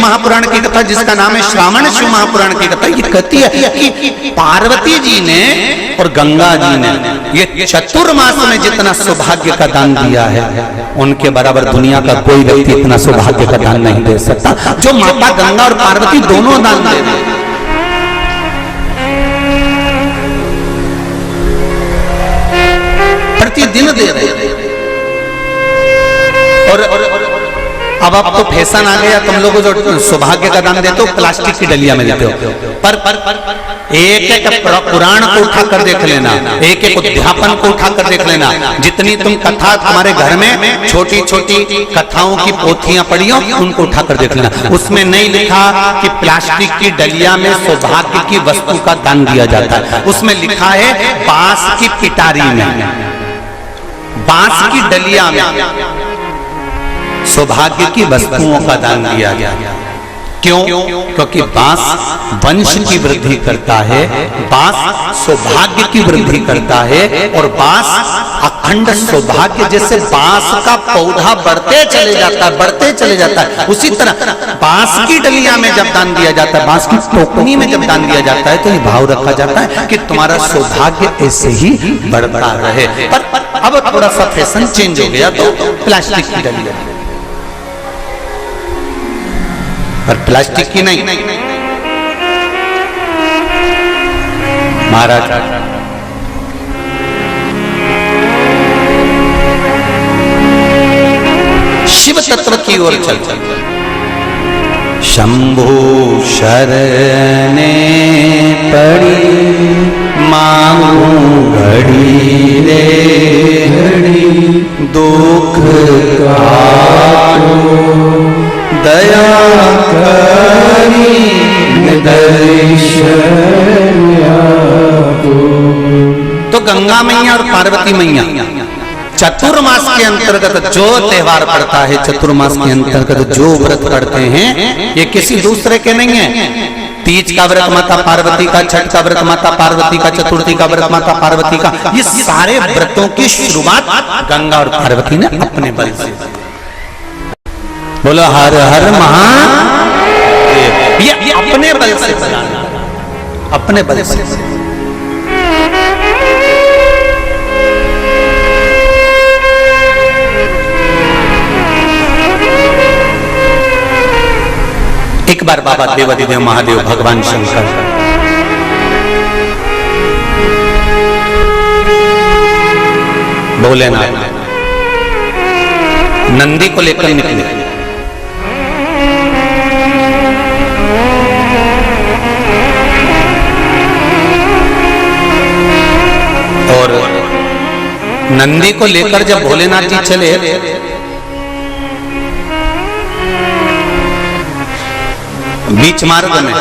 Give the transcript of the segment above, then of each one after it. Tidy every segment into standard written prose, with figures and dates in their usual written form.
महापुराण की कथा जिसका नाम है श्रावण शिव महापुराण की कथा, ये कहती है कि पार्वती जी ने और गंगा जी ने ये चतुर्मास में जितना सौभाग्य का दान दिया है, उनके बराबर दुनिया का कोई व्यक्ति इतना सौभाग्य का दान नहीं दे सकता जो माता गंगा और पार्वती दोनों दान दे रहे हैं। प्रतिदिन दे रहे हैं। और अब तो फैशन आ गया, तुम लोगों जो सौभाग्य का दान देते हो प्लास्टिक की डलिया में देते हो, पर एक एक पुराण को उठा कर देख लेना, एक एक उद्यापन को उठा कर देख लेना, जितनी तुम कथा तुम्हारे घर में छोटी छोटी कथाओं की पोथियां पड़ी हो उनको उठा कर देख लेना, उसमें नहीं लिखा कि प्लास्टिक की डलिया में सौभाग्य की वस्तु का दान दिया जाता है, उसमें लिखा है बांस की पिटारी में, बांस की डलिया में सौभाग्य की वस्तुओं का दान दिया गया। क्यों? क्योंकि बांस वंश की वृद्धि करता है, बांस सौभाग्य की वृद्धि करता है, और बांस अखंड सौभाग्य, जैसे बांस का पौधा बढ़ते चले जाता है, बढ़ते चले जाता है, उसी तरह बांस की डलिया में जब दान दिया जाता है, बांस की टोकनी में जब दान दिया जाता है, तो ये भाव रखा जाता है कि तुम्हारा सौभाग्य ऐसे ही बढ़ता रहे। पर अब थोड़ा सा फैशन चेंज हो गया, तो प्लास्टिक की डलिया, पर प्लास्टिक की नहीं। महाराज शिव तत्व की ओर चलते, शंभु शरणे पड़ी मांगू घड़ी रे घड़ी, दुख काटो दया करी तो गंगा मैया और पार्वती मैया चतुर्मास के अंतर्गत जो त्योहार पड़ता है, चतुर्मास के अंतर्गत जो व्रत पड़ते हैं, ये किसी दूसरे के नहीं है। तीज का व्रत माता पार्वती का, छठ का व्रत माता पार्वती का, चतुर्थी का व्रत माता पार्वती का, ये सारे व्रतों की शुरुआत गंगा और पार्वती ने अपने बल से। बोलो हर हर महादेव। ये अपने बल से बनाना, अपने बल से। एक बार बाबा देवाधिदेव महादेव भगवान शंकर भोलेनाथ नंदी को लेकर निकले, और नंदी को लेकर जब भोलेनाथ जी चले, बीच मार्ग में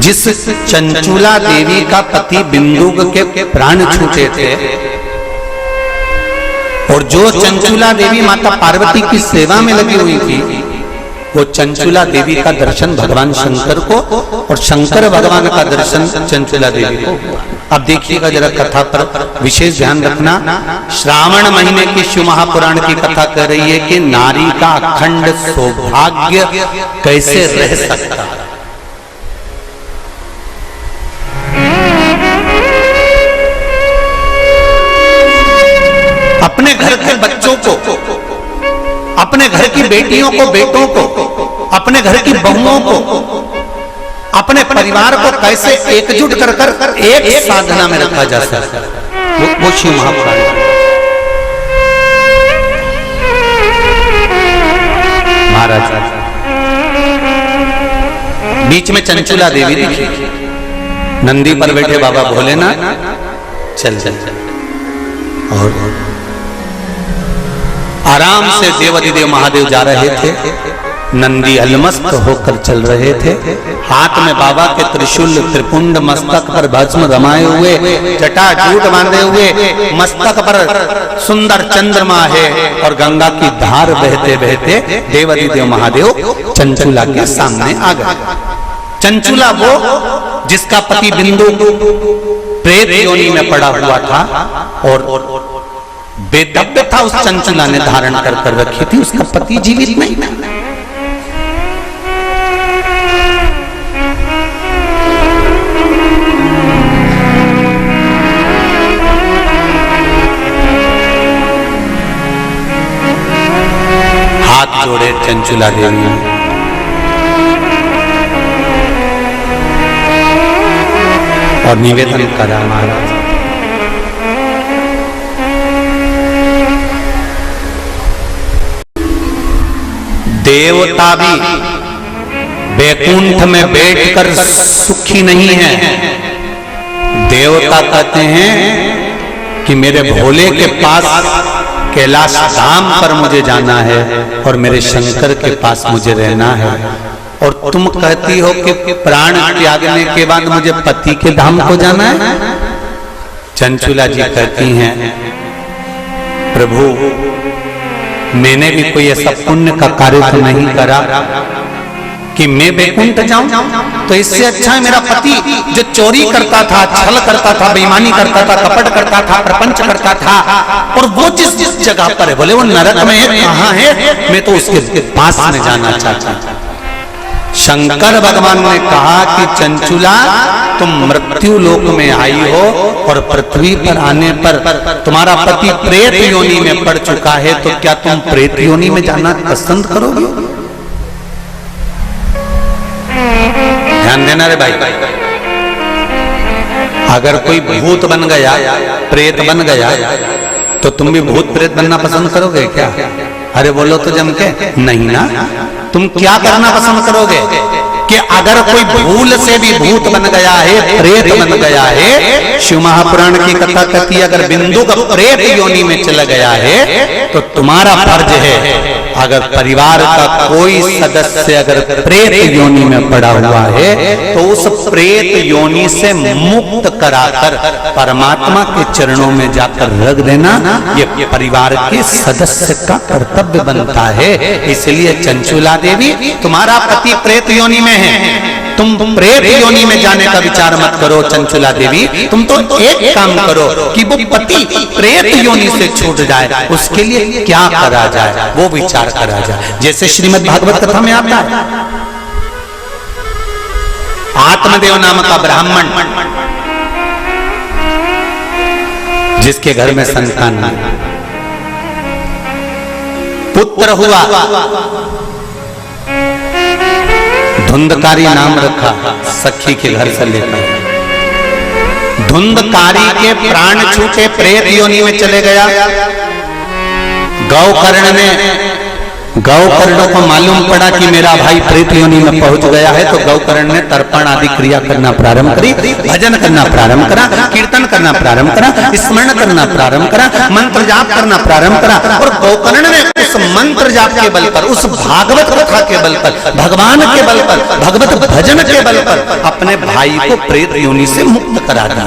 जिस चंचुला देवी का पति बिंदुक के प्राण छूटे थे, और जो चंचुला देवी माता पार्वती की सेवा में लगी हुई थी, वो चंचुला देवी का दर्शन भगवान शंकर को, और शंकर भगवान का दर्शन चंचुला देवी को। अब देखिएगा जरा कथा पर विशेष ध्यान रखना। श्रावण महीने की शिव महापुराण की कथा कह रही है कि नारी का अखंड सौभाग्य कैसे रह सकता है। अपने घर के बच्चों को, अपने घर की बेटियों को, बेटों को, अपने घर की बहुओं को, अपने परिवार को कैसे एकजुट कर कर एक साधना में रखा जा सकता है, वो शिव महापुराण। महाराज बीच में चंचुला देवी दिखी, नंदी पर बैठे बाबा भोलेनाथ चल चल चल, और आराम से देवाधिदेव महादेव जा रहे थे। नंदी अलमस्त होकर चल रहे थे, हाथ में बाबा के त्रिशूल, त्रिपुंड, मस्तक पर भस्म रमाए हुए, जटाजूट बांधे हुए, मस्तक पर सुंदर चंद्रमा है, और गंगा की धार बहते बहते देवाधिदेव महादेव चंचुला के सामने आ गए। चंचुला वो जिसका पति बिंदु प्रेत योनि में पड़ा हुआ था, और वेदव्य था उस चंचुला ने धारण कर रखी थी, उसका पति जीवित नहीं था। हाथ जोड़े चंचुला देवी और निवेदन करा, महाराज देवता भी वैकुंठ में बैठकर सुखी नहीं है। देवता कहते हैं कि मेरे भोले के पास कैलाश धाम पर मुझे जाना है और मेरे शंकर के पास मुझे रहना है, और तुम कहती हो कि प्राण त्यागने के बाद मुझे पति के धाम को जाना है। चंचुला जी कहती हैं, प्रभु मैंने भी कोई ऐसा पुण्य का कार्य तो नहीं करा कि मैं वैकुंठ जाऊं, तो इससे अच्छा है मेरा पति जो चोरी करता था, छल करता था, बेईमानी करता था, कपट करता था, प्रपंच करता था, और वो जिस जगह पर है, बोले वो नरक में है, कहां है, मैं तो उसके पास में जाना चाहता हूं। शंकर भगवान ने कहा कि चंचुला तुम मृत्यु लोक में आई हो और पृथ्वी पर आने पर तुम्हारा पति प्रेत योनि में पड़ चुका है, तो क्या तुम प्रेत योनि में जाना पसंद करोगे? ध्यान देना रे भाई, अगर कोई भूत बन गया, प्रेत बन गया, तो तुम भी भूत प्रेत बनना पसंद करोगे क्या? अरे बोलो तो जम के नहीं ना। तुम क्या करना पसंद करोगे कि अगर कोई भूल से भी भूत बन गया है, प्रेत बन गया है, शिव महापुराण की कथा कहती है अगर बिंदु का प्रेत योनि में चला गया है, तो तुम्हारा फर्ज है अगर परिवार का कोई सदस्य अगर प्रेत योनि में पड़ा हुआ है तो उस प्रेत योनि से मुक्त कराकर परमात्मा के चरणों में जाकर रख देना, ये परिवार के सदस्य का कर्तव्य बनता है। इसलिए चंचुला देवी तुम्हारा पति प्रेत योनि में है, तुम प्रेत योनि में जाने का विचार मत करो। चंचुला देवी तुम तो एक काम करो कि वो पति प्रेत योनि से छूट जाए, उसके लिए क्या करा जाए वो विचार करा जाए। जैसे श्रीमद् भागवत कथा में आता है, आत्मदेव नाम का ब्राह्मण जिसके घर में संतान नहीं, पुत्र हुआ, धुंधकारी नाम रखा सखी के घर से लेकर। धुंधकारी के प्राण छूटे, प्रेत योनि में चले गया। गौकर्ण को मालूम पड़ा कि मेरा भाई प्रेत योनि में पहुंच गया है, तो गौकर्ण ने तर्पण आदि क्रिया करना प्रारंभ करी, भजन करना प्रारंभ करा, कीर्तन करना प्रारंभ करा, स्मरण करना प्रारंभ करा, मंत्र जाप करना प्रारंभ करा। और गौकर्ण ने उस मंत्र जाप के बल पर, उस भागवत कथा के बल पर, भगवान के बल पर, भगवत भजन के बल पर अपने भाई को प्रेत योनि से मुक्त करा दिया।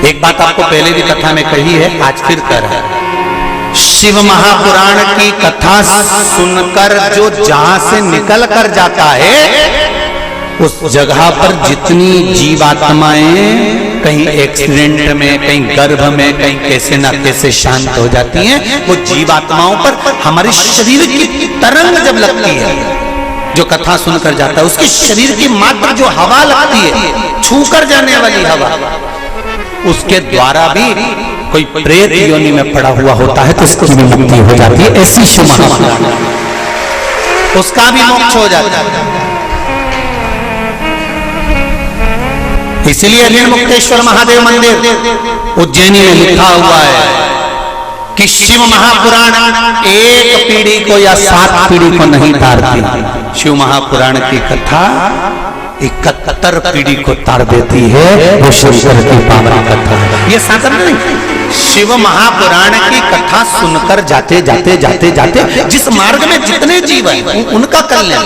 एक बात आपको पहले भी कथा में कही है, आज फिर कह रहा है, शिव महापुराण की कथा सुनकर जो जहां से निकल कर जाता है उस जगह पर जितनी जीवात्माएं कहीं एक्सीडेंट में, कहीं गर्भ में, कहीं कैसे ना कैसे शांत हो जाती हैं, वो जीवात्माओं पर हमारे शरीर की तरंग जब लगती है, जो कथा सुनकर जाता है उसके शरीर की मात्र जो हवा लगती है, छूकर जाने वाली हवा, उसके द्वारा भी कोई प्रेत योनि में पड़ा हुआ होता है तो उसकी भी मुक्ति हो जाती है। ऐसी शिव महापुराण, उसका भी मोक्ष हो जाता है। इसलिए ऋणमुक्तेश्वर महादेव मंदिर उज्जैनी में लिखा हुआ है कि शिव महापुराण एक पीढ़ी को या 7 पीढ़ी को नहीं तारती। शिव महापुराण की कथा 71 पीढ़ी को तार देती है, वो शंकर की पावन कथा है। ये साधारण नहीं, शिव महापुराण की कथा सुनकर जाते जाते जाते जाते जिस मार्ग में जितने जीव हैं उनका कल्याण।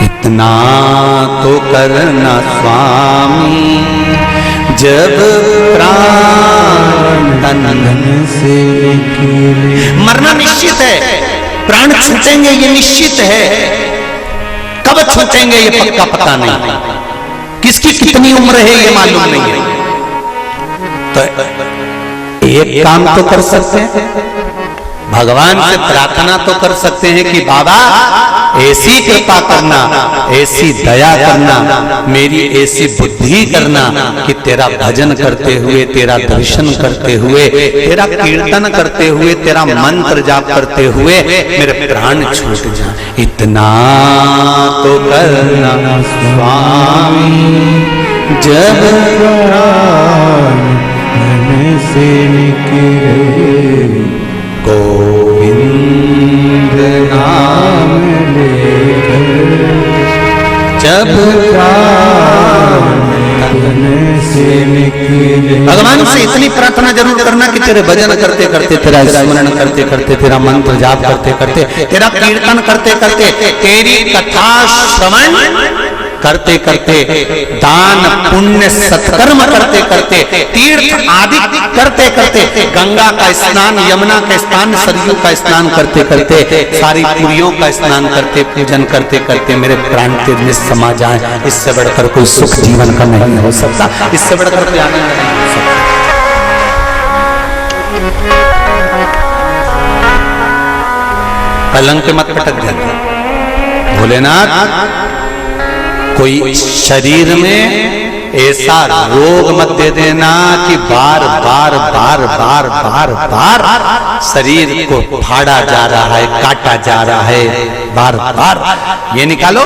इतना तो करना स्वामी जब प्राण तन से मरना निश्चित है, प्राण छूटेंगे ये निश्चित है, कब छूटेंगे ये पक्का पता नहीं, किसकी कितनी उम्र है ये मालूम नहीं है। तो एक काम तो कर सकते हैं, भगवान से प्रार्थना तो कर सकते हैं कि बाबा ऐसी कृपा करना, ऐसी दया करना, मेरी ऐसी बुद्धि करना कि तेरा भजन करते हुए, तेरा दर्शन करते हुए, तेरा कीर्तन करते हुए, तेरा मंत्र जाप करते हुए मेरे प्राण छूट जाए। इतना तो करना स्वामी जब मन से निकले गोविंद नाम लेकर, जब से निकले। भगवान से इतनी प्रार्थना जरूर करना कि तेरे भजन करते करते, तेरा स्मरण करते करते, तेरा मंत्र जाप करते करते, तेरा कीर्तन करते करते, तेरी कथा श्रवण करते करते, दान पुण्य सत्कर्म करते करते, तीर्थ आदि करते करते, गंगा का स्नान, यमुना का स्नान, सरयू का स्नान करते करते, सारी पुरियों का स्नान करते, पूजन करते करते मेरे प्राण तेज में समा जाए। इससे बढ़कर कोई सुख जीवन का नहीं हो सकता, इससे बढ़कर कोई आनंद नहीं हो सकता। कलंक पे मत पटक देना भोलेनाथ, कोई शरीर में ऐसा रोग मत दे देना कि बार बार बार बार बार बार शरीर को फाड़ा जा रहा है, काटा जा रहा है, बार बार। ये निकालो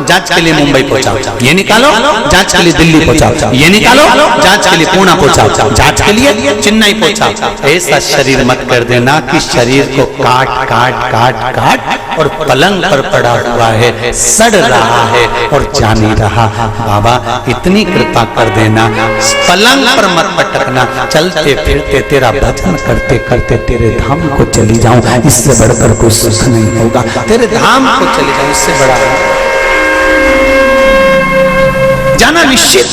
जांच के लिए मुंबई पहुंचाओ, ये निकालो जांच के लिए दिल्ली पहुंचाओ, ये निकालो जांच के लिए पुणे पहुंचाओ, जांच के लिए चेन्नई पहुंचाओ। ऐसा शरीर मत कर देना कि शरीर को काट काट काट काट और पलंग पर पड़ा हुआ है, सड़ रहा है और जा नहीं रहा। बाबा इतनी कृपा कर देना, पलंग पर मत पटकना, चलते फिरते तेरा भजन करते करते तेरे धाम को चली जाऊं, इससे बढ़कर कोई सुख नहीं होगा। तेरे धाम को चली जाऊं, इससे बड़ा जाना निश्चित,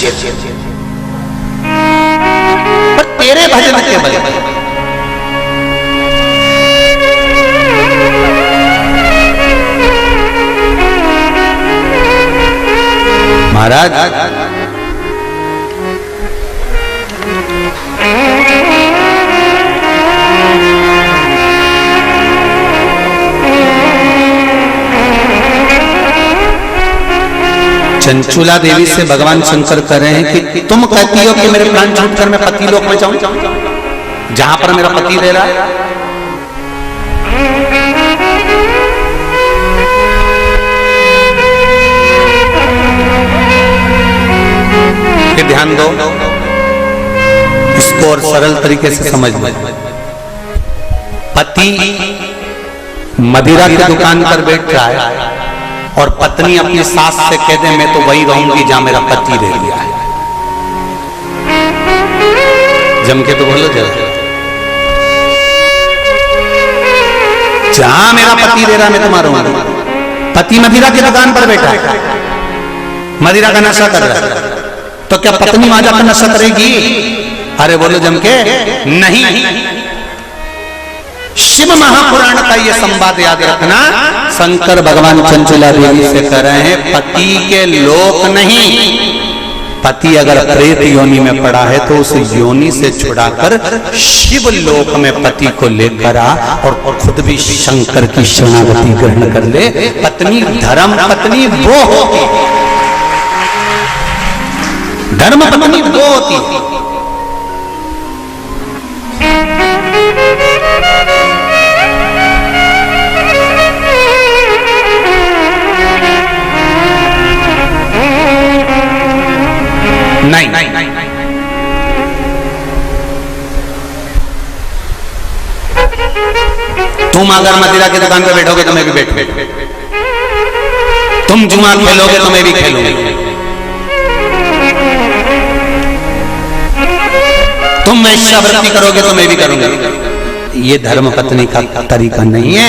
पर तेरे भजन के बल पर। महाराज चंचुला देवी से भगवान शंकर कह रहे हैं कि तुम कहती हो कि मेरे प्राण छूटकर मैं पति लोक में जाऊं, जहां पर मेरा पति रह रहा है। ध्यान दो, इसको और सरल तरीके से समझ लो। पति मदिरा की दुकान पर बैठ रहा है और पत्नी अपनी सास से कह दे मैं तो वही रहूंगी जहां मेरा पति रह गया है। जम के तो बोलो जरा, जहां मेरा पति रह रहा मैं तुम्हारा रहूंगा। पति मदिरा की दुकान पर बैठा है, मदिरा का नशा कर रहा है, तो क्या पत्नी वहां जाकर नशा करेगी? अरे बोलो जम के नहीं। शिव महापुराण का ये संवाद याद रखना। शंकर भगवान चंचुला देवी से कह रहे हैं पति के लोक नहीं, पति अगर प्रेत योनि में पड़ा है तो उस योनि से छुड़ाकर शिव लोक में पति को लेकर आ और खुद भी शंकर की शरणागति ग्रहण कर ले। पत्नी धर्म पत्नी वो होती, धर्म पत्नी वो होती। नहीं, तुम अगर मदिरा की दुकान पे बैठोगे तो मैं भी बैठूंगा, तुम जुआ खेलोगे तो मैं भी खेलूंगी, तुम वेश्यावृत्ति करोगे तो मैं भी करूंगा। ये धर्म पत्नी का तरीका नहीं है।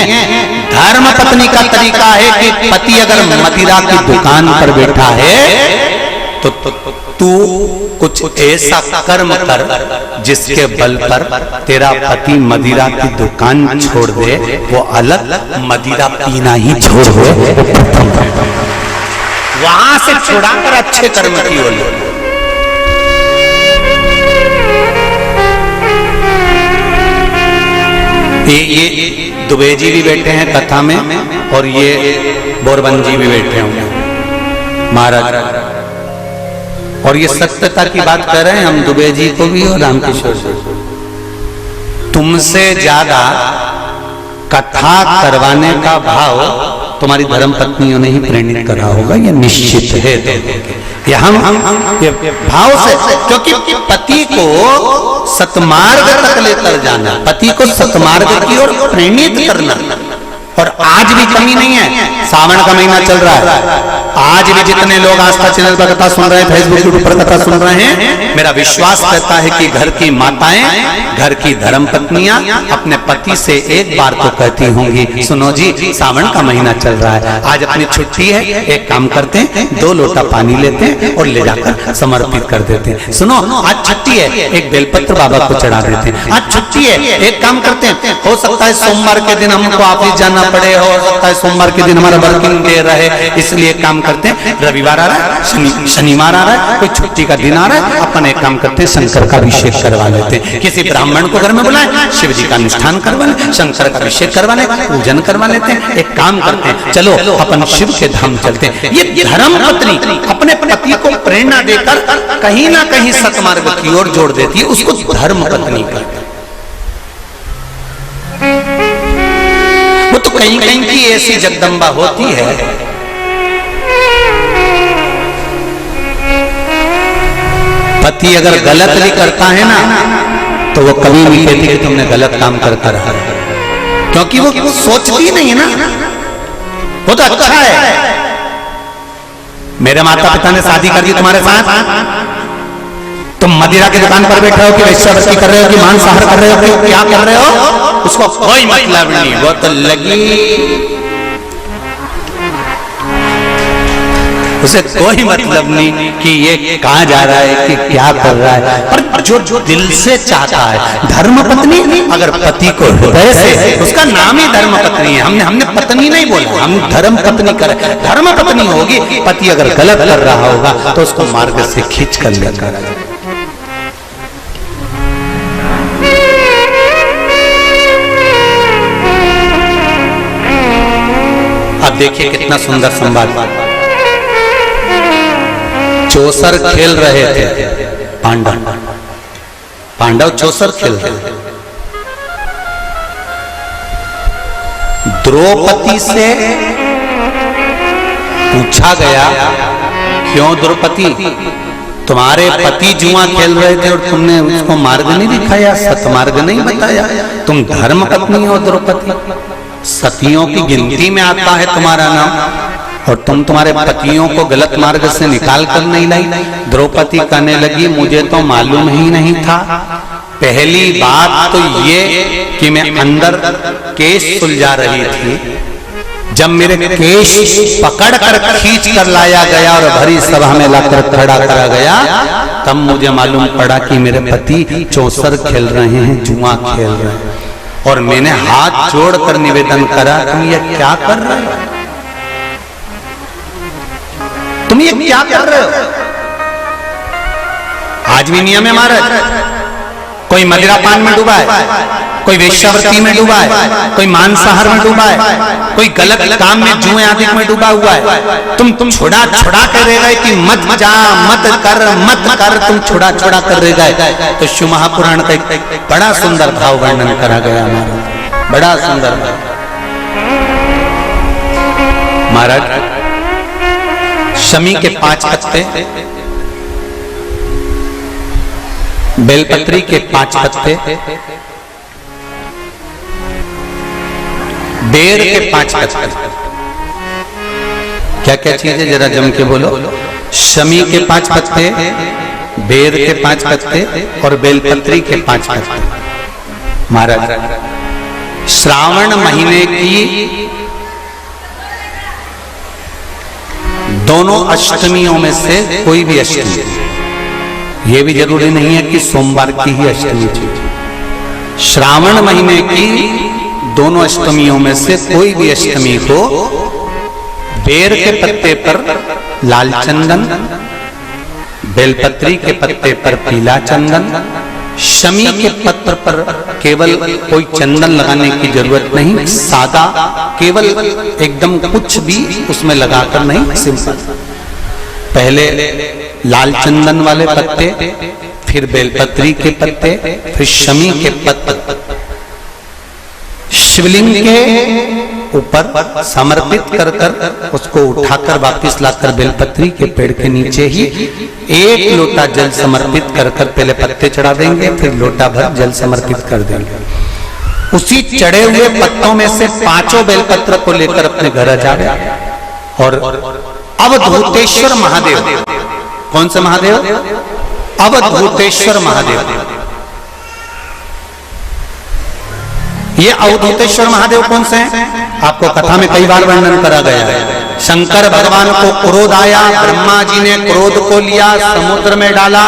धर्म पत्नी का तरीका है कि पति अगर मदिरा की दुकान पर बैठा है तो तू कुछ ऐसा कर्म कर जिसके बल पर तेरा पति मदिरा की दुकान छोड़ दे, वो अलग, मदिरा पीना ही छोड़ दे। वहां से छुड़ाकर अच्छे कर्म की ओर ले। ये दुबे जी भी बैठे हैं कथा में और ये बोरबन जी भी बैठे होंगे महाराज, और ये सत्यता की बात कर रहे हैं हम दुबे जी को भी और रामकिशोर जी। तुमसे ज्यादा कथा करवाने का भाव तुम्हारी धर्म पत्नियों ने ही प्रेरित करा होगा, ये निश्चित है। ये हम ये भाव से, क्योंकि पति को सतमार्ग तक लेकर जाना, पति को सतमार्ग की ओर प्रेरित करना, और आज भी कमी नहीं है। सावन का महीना चल रहा है, आज भी जितने लोग आस्था चैनल पर कथा सुन रहे हैं, फेसबुक यूट्यूब पर कथा सुन रहे हैं, मेरा विश्वास कहता है कि घर की माताएं, घर की धर्म पत्नियां अपने पति से एक बार तो कहती होंगी, सुनो जी सावन का महीना चल रहा है, आज अपनी छुट्टी है, एक काम करते हैं 2 लोटा पानी लेते हैं और ले जाकर समर्पित कर देते हैं। सुनो आज छुट्टी है, एक बेलपत्र बाबा को चढ़ा देते हैं। आज छुट्टी है, एक काम करते हैं, हो सकता है सोमवार के दिन हमको ऑफिस जाना पड़े, हो सकता है सोमवार के दिन हमारा वर्किंग डे रहे, इसलिए काम करते हैं रविवार आ रहा है, शनिवार आ रहा है, कोई छुट्टी का दिन आ रहा है, अपन एक काम करते हैं शंकर का अभिषेक करवा लेते हैं। किसी ब्राह्मण को घर में बुलाएं, शिव जी का अनुष्ठान करवा लें, शंकर का अभिषेक करवा लें, पूजन करवा लेते हैं। एक काम करते हैं, चलो अपन शिव के धाम चलते हैं। ये धर्म पत्नी अपने पति को प्रेरणा देकर कहीं ना कहीं सतमार्ग की ओर जोड़ देती है, उसको धर्म पत्नी कहते हैं। वो तो कहीं कहीं की ऐसी जगदम्बा होती है, पति अगर गलत भी करता है ना तो वो कभी नहीं कहती कि तुमने गलत काम करता रहा, क्योंकि वो सोचती नहीं है ना, वो तो अच्छा है। मेरे माता पिता ने शादी कर दी तुम्हारे साथ, तुम मदिरा की दुकान पर बैठे हो कि वैश्यावृत्ति कर रहे हो कि मांसाहार कर रहे हो कि क्या कर रहे हो, उसको कोई मतलब नहीं। वो तो लगी, उसे कोई मतलब नहीं कि ये कहाँ जा रहा है कि क्या कर रहा है, पर जो दिल से चाहता है। धर्म पत्नी अगर पति को हृदय से, उसका नाम ही धर्म पत्नी है, हमने पत्नी नहीं बोला, हम धर्म पत्नी कर, धर्म पत्नी होगी। पति अगर गलत कर रहा होगा तो उसको मार्ग से खींच कर लेकर, अब देखिए कितना सुंदर संवाद। चौसर खेल रहे थे पांडव चौसर खेल रहे थे। द्रौपदी से पूछा गया, क्यों द्रौपदी तुम्हारे पति जुआ खेल रहे थे और तुमने उसको मार्ग नहीं दिखाया, सतमार्ग नहीं बताया, तुम धर्म पत्नी हो द्रौपदी, सतियों की गिनती में आता है तुम्हारा नाम, और तुम तुम्हारे पतियों को गलत मार्ग से निकाल कर नहीं लाई। द्रौपदी कहने लगी, मुझे तो मालूम ही नहीं था। पहली बात तो ये कि मैं अंदर केश सुलझा रही थी, जब मेरे केश पकड़ कर खींच कर लाया गया और भरी सभा में लाकर खड़ा करा गया, तब मुझे मालूम पड़ा कि मेरे पति चौसर खेल रहे हैं, जुआ खेल रहे हैं, और मैंने हाथ जोड़कर निवेदन करा, तुम ये क्या कर रहे हो, तुम ये क्या कर रहे हो। आज भी नियम है महाराज, कोई मदिरा पान में डूबा है, कोई वेश्यावृत्ति में डूबा है, कोई मांसाहार में डूबा है, कोई गलत काम में जुए आदि में डूबा हुआ है। तुम छुड़ा कर रह गए कि मत जा, मत कर, तुम छुड़ा कर रह गए। तो शिव महापुराण का एक बड़ा सुंदर भाव वर्णन करा गया महाराज, बड़ा सुंदर महाराज। शमी के 5 पत्ते, बेलपत्री के 5 पत्ते, बेर के 5 पत्ते, क्या क्या चीज है जरा जम के बोलो। शमी के 5 पत्ते, बेर के 5 पत्ते और बेलपत्री के 5 पत्ते। महाराज श्रावण महीने की दोनों अष्टमियों में से कोई भी अष्टमी, ये भी जरूरी नहीं है कि सोमवार की ही अष्टमी थी, श्रावण महीने की दोनों अष्टमियों में से कोई भी अष्टमी को बेर के पत्ते पर लाल चंदन, बेलपत्री के पत्ते पर पीला चंदन, शमी के पत्र पर केवल कोई चंदन लगाने की जरूरत नहीं, सादा केवल एकदम कुछ भी उसमें लगाकर नहीं, सिंपल। पहले लाल चंदन वाले पत्ते, फिर बेलपत्री के पत्ते, फिर शमी के पत्ते शिवलिंग के ऊपर समर्पित कर कर उसको उठाकर वापिस लाकर बेलपत्री के पेड़ के नीचे ही एक लोटा जल समर्पित कर कर पहले पत्ते चढ़ा देंगे, फिर लोटा भर जल समर्पित कर देंगे। उसी चढ़े हुए पत्तों में से 5 बेलपत्र को लेकर अपने घर आ जावे और अवधूतेश्वर महादेव, कौन से महादेव? अवधूतेश्वर महादेव। ये अवधूतेश्वर महादेव कौन से हैं? आपको कथा में कई बार वर्णन करा गया है। शंकर भगवान को क्रोध आया, ब्रह्मा जी ने क्रोध को लिया, समुद्र में डाला।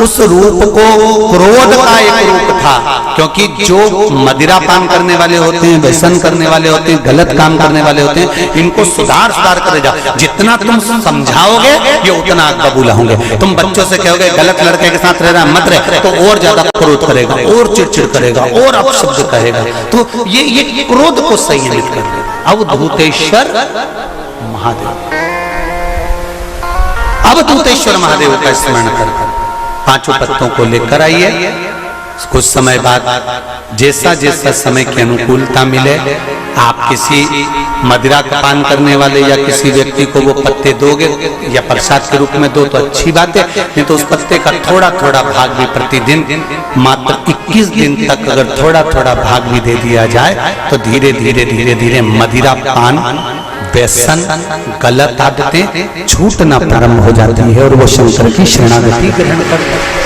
उस रूप को क्रोध का एक रूप था, क्योंकि जो मदिरा पान करने वाले होते हैं, व्यसन करने वाले होते हैं, गलत काम करने वाले होते हैं, इनको सुधार कर जा। जितना तुम समझाओगे ये उतना आग बबूला होंगे। तुम बच्चों से कहोगे गलत लड़के के साथ रह रहा मत रहे, तो और ज्यादा क्रोध करेगा, और चिड़चिड़ करेगा, और अपशब्द कहेगा। तो ये क्रोध को संयमित कर दे। अवधूतेश्वर महादेव, अवधूतेश्वर महादेव का स्मरण कर 5 पत्तों को लेकर आइए। कुछ समय बाद जैसा जैसा समय की अनुकूलता मिले, आप किसी मदिरा का पान करने वाले या किसी व्यक्ति को वो पत्ते दोगे या प्रसाद के रूप में दो तो अच्छी बात है, नहीं तो उस पत्ते का थोड़ा थोड़ा भाग भी प्रतिदिन मात्र 21 दिन तक अगर थोड़ा थोड़ा भाग भी दे दिया जाए तो धीरे धीरे धीरे धीरे मदिरा पान, व्यसन, गलत आदतें छूटना प्रारंभ हो जाती है और वो शंकर की शरणागति ग्रहण करते हैं।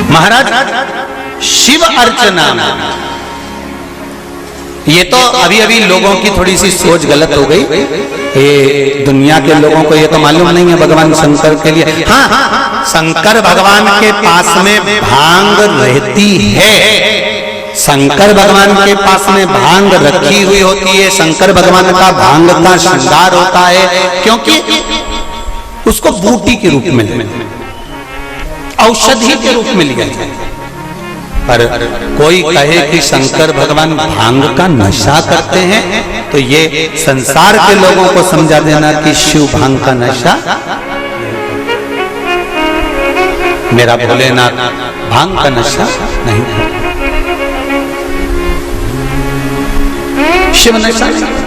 महाराज शिव अर्चना, ये तो अभी अभी लोगों की थोड़ी सी सोच गलत हो गई। ये दुनिया के लोगों को ये तो मालूम नहीं है भगवान शंकर के लिए। हाँ, शंकर भगवान के पास में भांग रहती है, शंकर भगवान के पास में भांग रखी हुई होती है। शंकर भगवान का भांग का श्रृंगार होता है, क्योंकि उसको बूटी के रूप में, औषधि के रूप में लिया जाए। पर कोई कहे कि शंकर भगवान भांग का नशा करते हैं, तो ये संसार के लोगों को समझा देना कि शिव भांग का नशा, मेरा भोलेनाथ भांग का नशा नहीं करते, शिव नशा नहीं।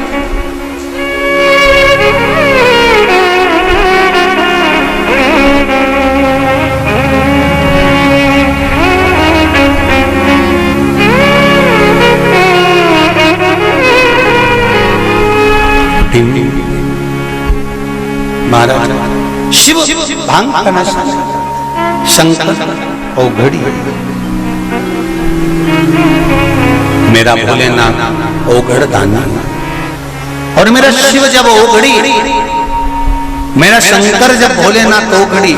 महाराज शिव भांग का नशा, शंकर औघड़ी, मेरा भोलेनाथ औघड़ दानी, और मेरा शिव जब औघड़ी, मेरा शंकर जब भोलेनाथ औघड़ी,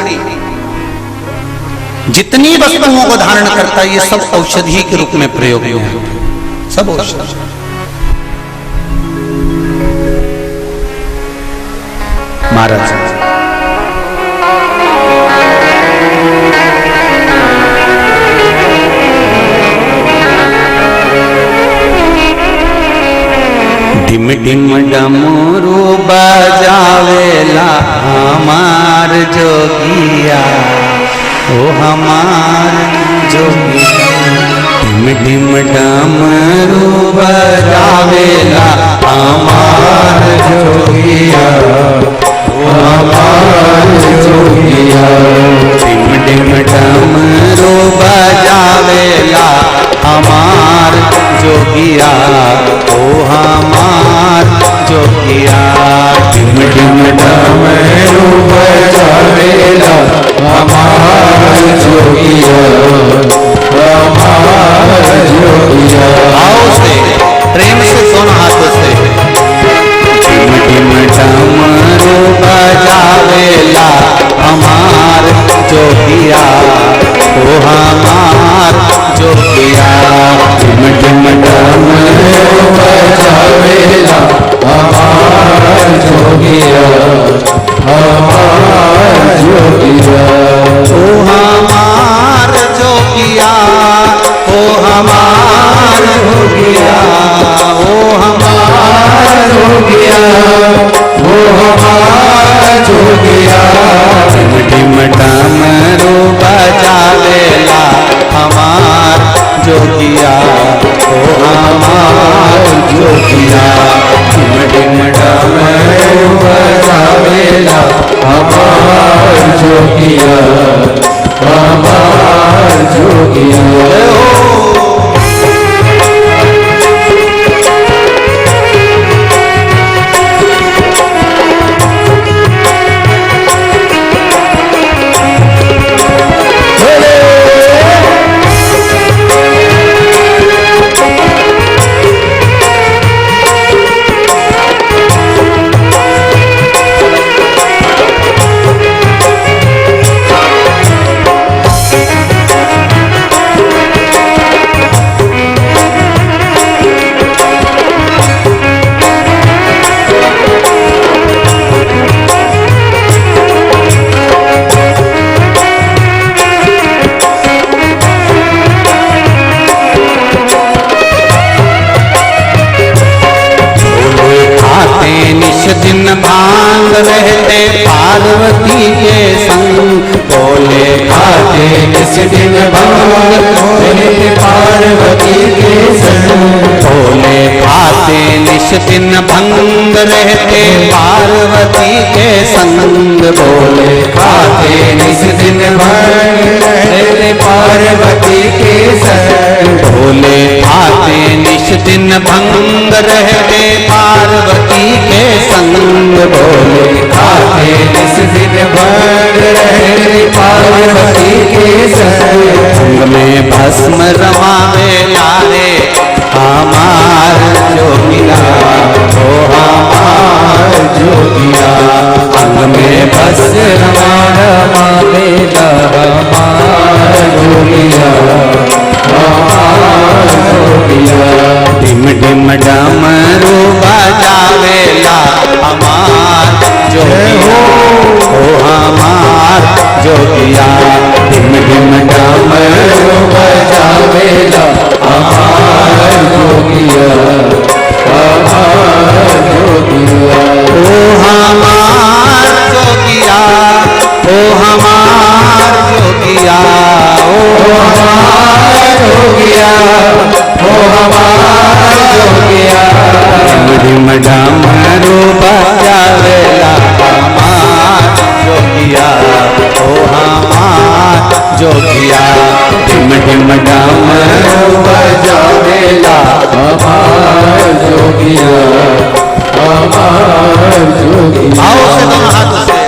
जितनी वस्तुओं को धारण करता है ये सब औषधि के रूप में प्रयोग में है, सब औषधि। महाराज डिम डिम डमरू बजावेला हमार जोगिया, ओ हमार जोगिया। डिम डिम डमरू बजावेला हमार जोगिया, हमार जोगिया। डिम डिम डमरू बजावेला हमार जोगिया, ओ हमार जोगिया। डिम डिम डमरू बजावेला हमार जोगिया, हमार जोगिया। आओ से प्रेम रहते पार्वती के संग। बोले खाते निस दिन भंग रहते पार्वती के संग। बोले खाते निस दिन भंग रहते पार्वती के संग। बोले खाते निस दिन भंग रहते पार्वती के संग। बोले खाते निस दिन भंग रहते पार्वती के संग। बोले खाते निस दिन भंग रहते पार्वती के संग। भंग में भस्म रमावे लारे हमार जोगिया, ओ हमार जोगिया। भंग में भस्म रमावे हमार जोगिया, हमार जोगिया। ढिम ढिम डमरू बजावेला हमार जोगिया, ओ हमार जोगिया। ढिम ढिम डमरू बजावेला हमार जोगिया, हमार जोगिया। ओ हमार जोगिया, ओ हमार जोगिया, ओ हमार जोगिया, ओ हमार जोगिया। ढिम ढिम डमरू बजावेला हमार जोगिया, ओ हमार जोगिया। ढिम ढिम डमरू बजावेला हमार जोगिया, हमार जोगिया। आओ से दोनों हाथों से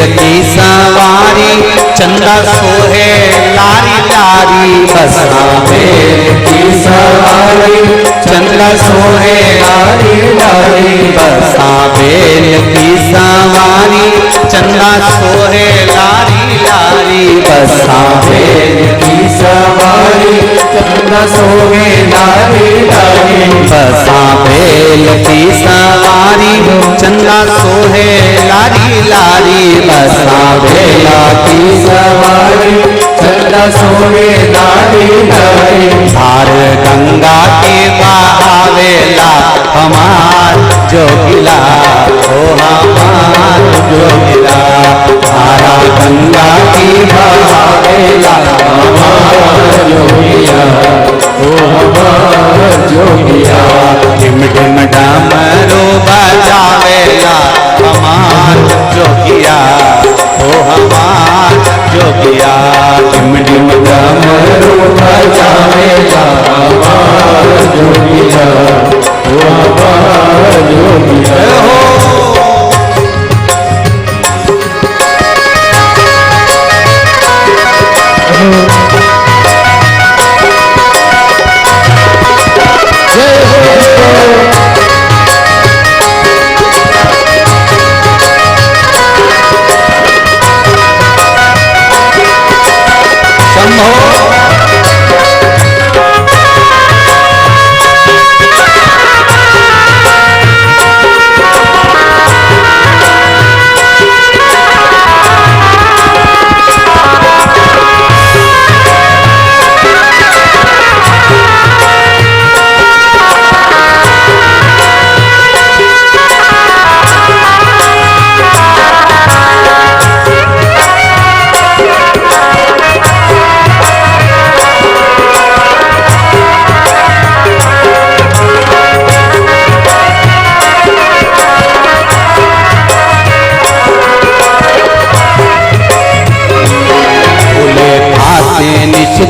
की सवारी चंदा सोहे लारी लारी। बसा बेल की सवारी चंदा सोहे लारी लारी। बसा बेल की सवारी चंदा सोहे लारी लारी। बसा बेल की सवारी चंदा सोहे लारी लारी। बसा बेल की सवारी चंदा सोहे लारी लारी। बसा बेला की सवारी चंदा सोहे लारी लारी। धार गंगा के बहावेला हमार जोगिला, ओ हमार जोगिला। धारा गंगा की बहावेला हमार जोगिया, ओ हमार जोगिया। ढिम ढिम डमरू बजावेला हमार जोगिया, ओ हमार जोगिया। ढिम ढिम डमरू बजावेला हमार जोगिया, ओ हमार जोगिया।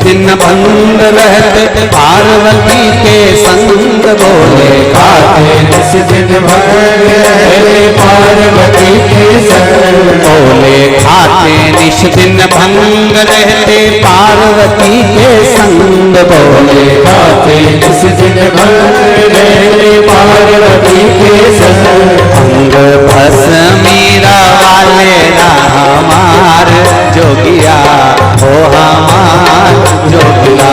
दिन भंग रहते पार्वती के संग बोले खाते निस दिन भंग रहते पार्वती के संग बोले खाते निस दिन भंग रहते पार्वती के संग बोले खाते निस दिन भंग रहते पार्वती के संग अंग भस मीरा वाले हमार जोगिया हो हमार जोगिया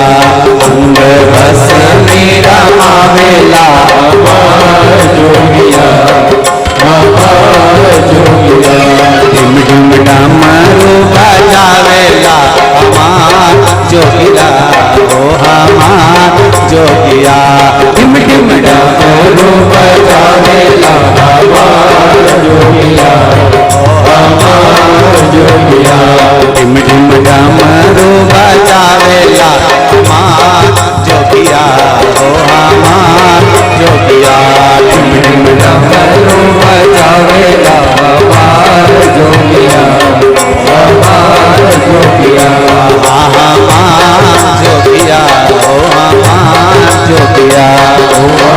अंग भस मीरा आवेला हमार जोगिया हमार जोगिया डिम डिम डमरू बजावेला हमार जोगिया हो हमार जोगिया डिम डिम डमरू बजावेला हमार जोगिया हमार जोगिया डिम डिम डमरू बजावेला हमार जोगिया हो हमार जोगिया डिम डिम डमरू बजावेला हमार जोगिया हमार जोगिया हमार जोगिया हो हमार जोगिया ओ हमार जोगिया हमार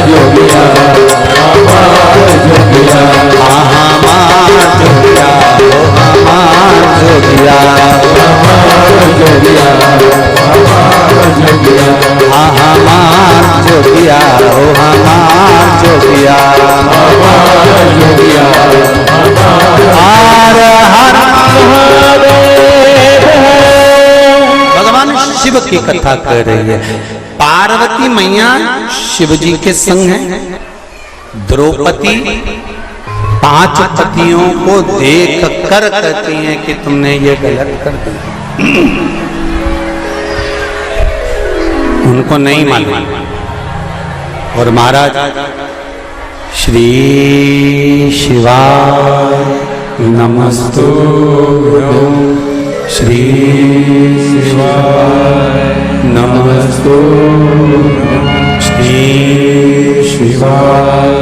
जोगिया हमार जोगिया हो हमार जोगिया हमार जोगिया हमार जोगिया हमार जोगिया हो हमार जोगिया हमार जोगिया हर हर महादेव। भगवान शिव की कथा कर रही है। पार्वती मैया शिव जी के संग है। द्रौपदी 5 पतियों को देख कर कहती हैं कि तुमने ये गलत कर दिया। उनको नहीं मालूम। और महाराज श्री शिवाय नमस्तुभ्यं श्री शिवाय नमस्तुभ्यं श्री शिवाय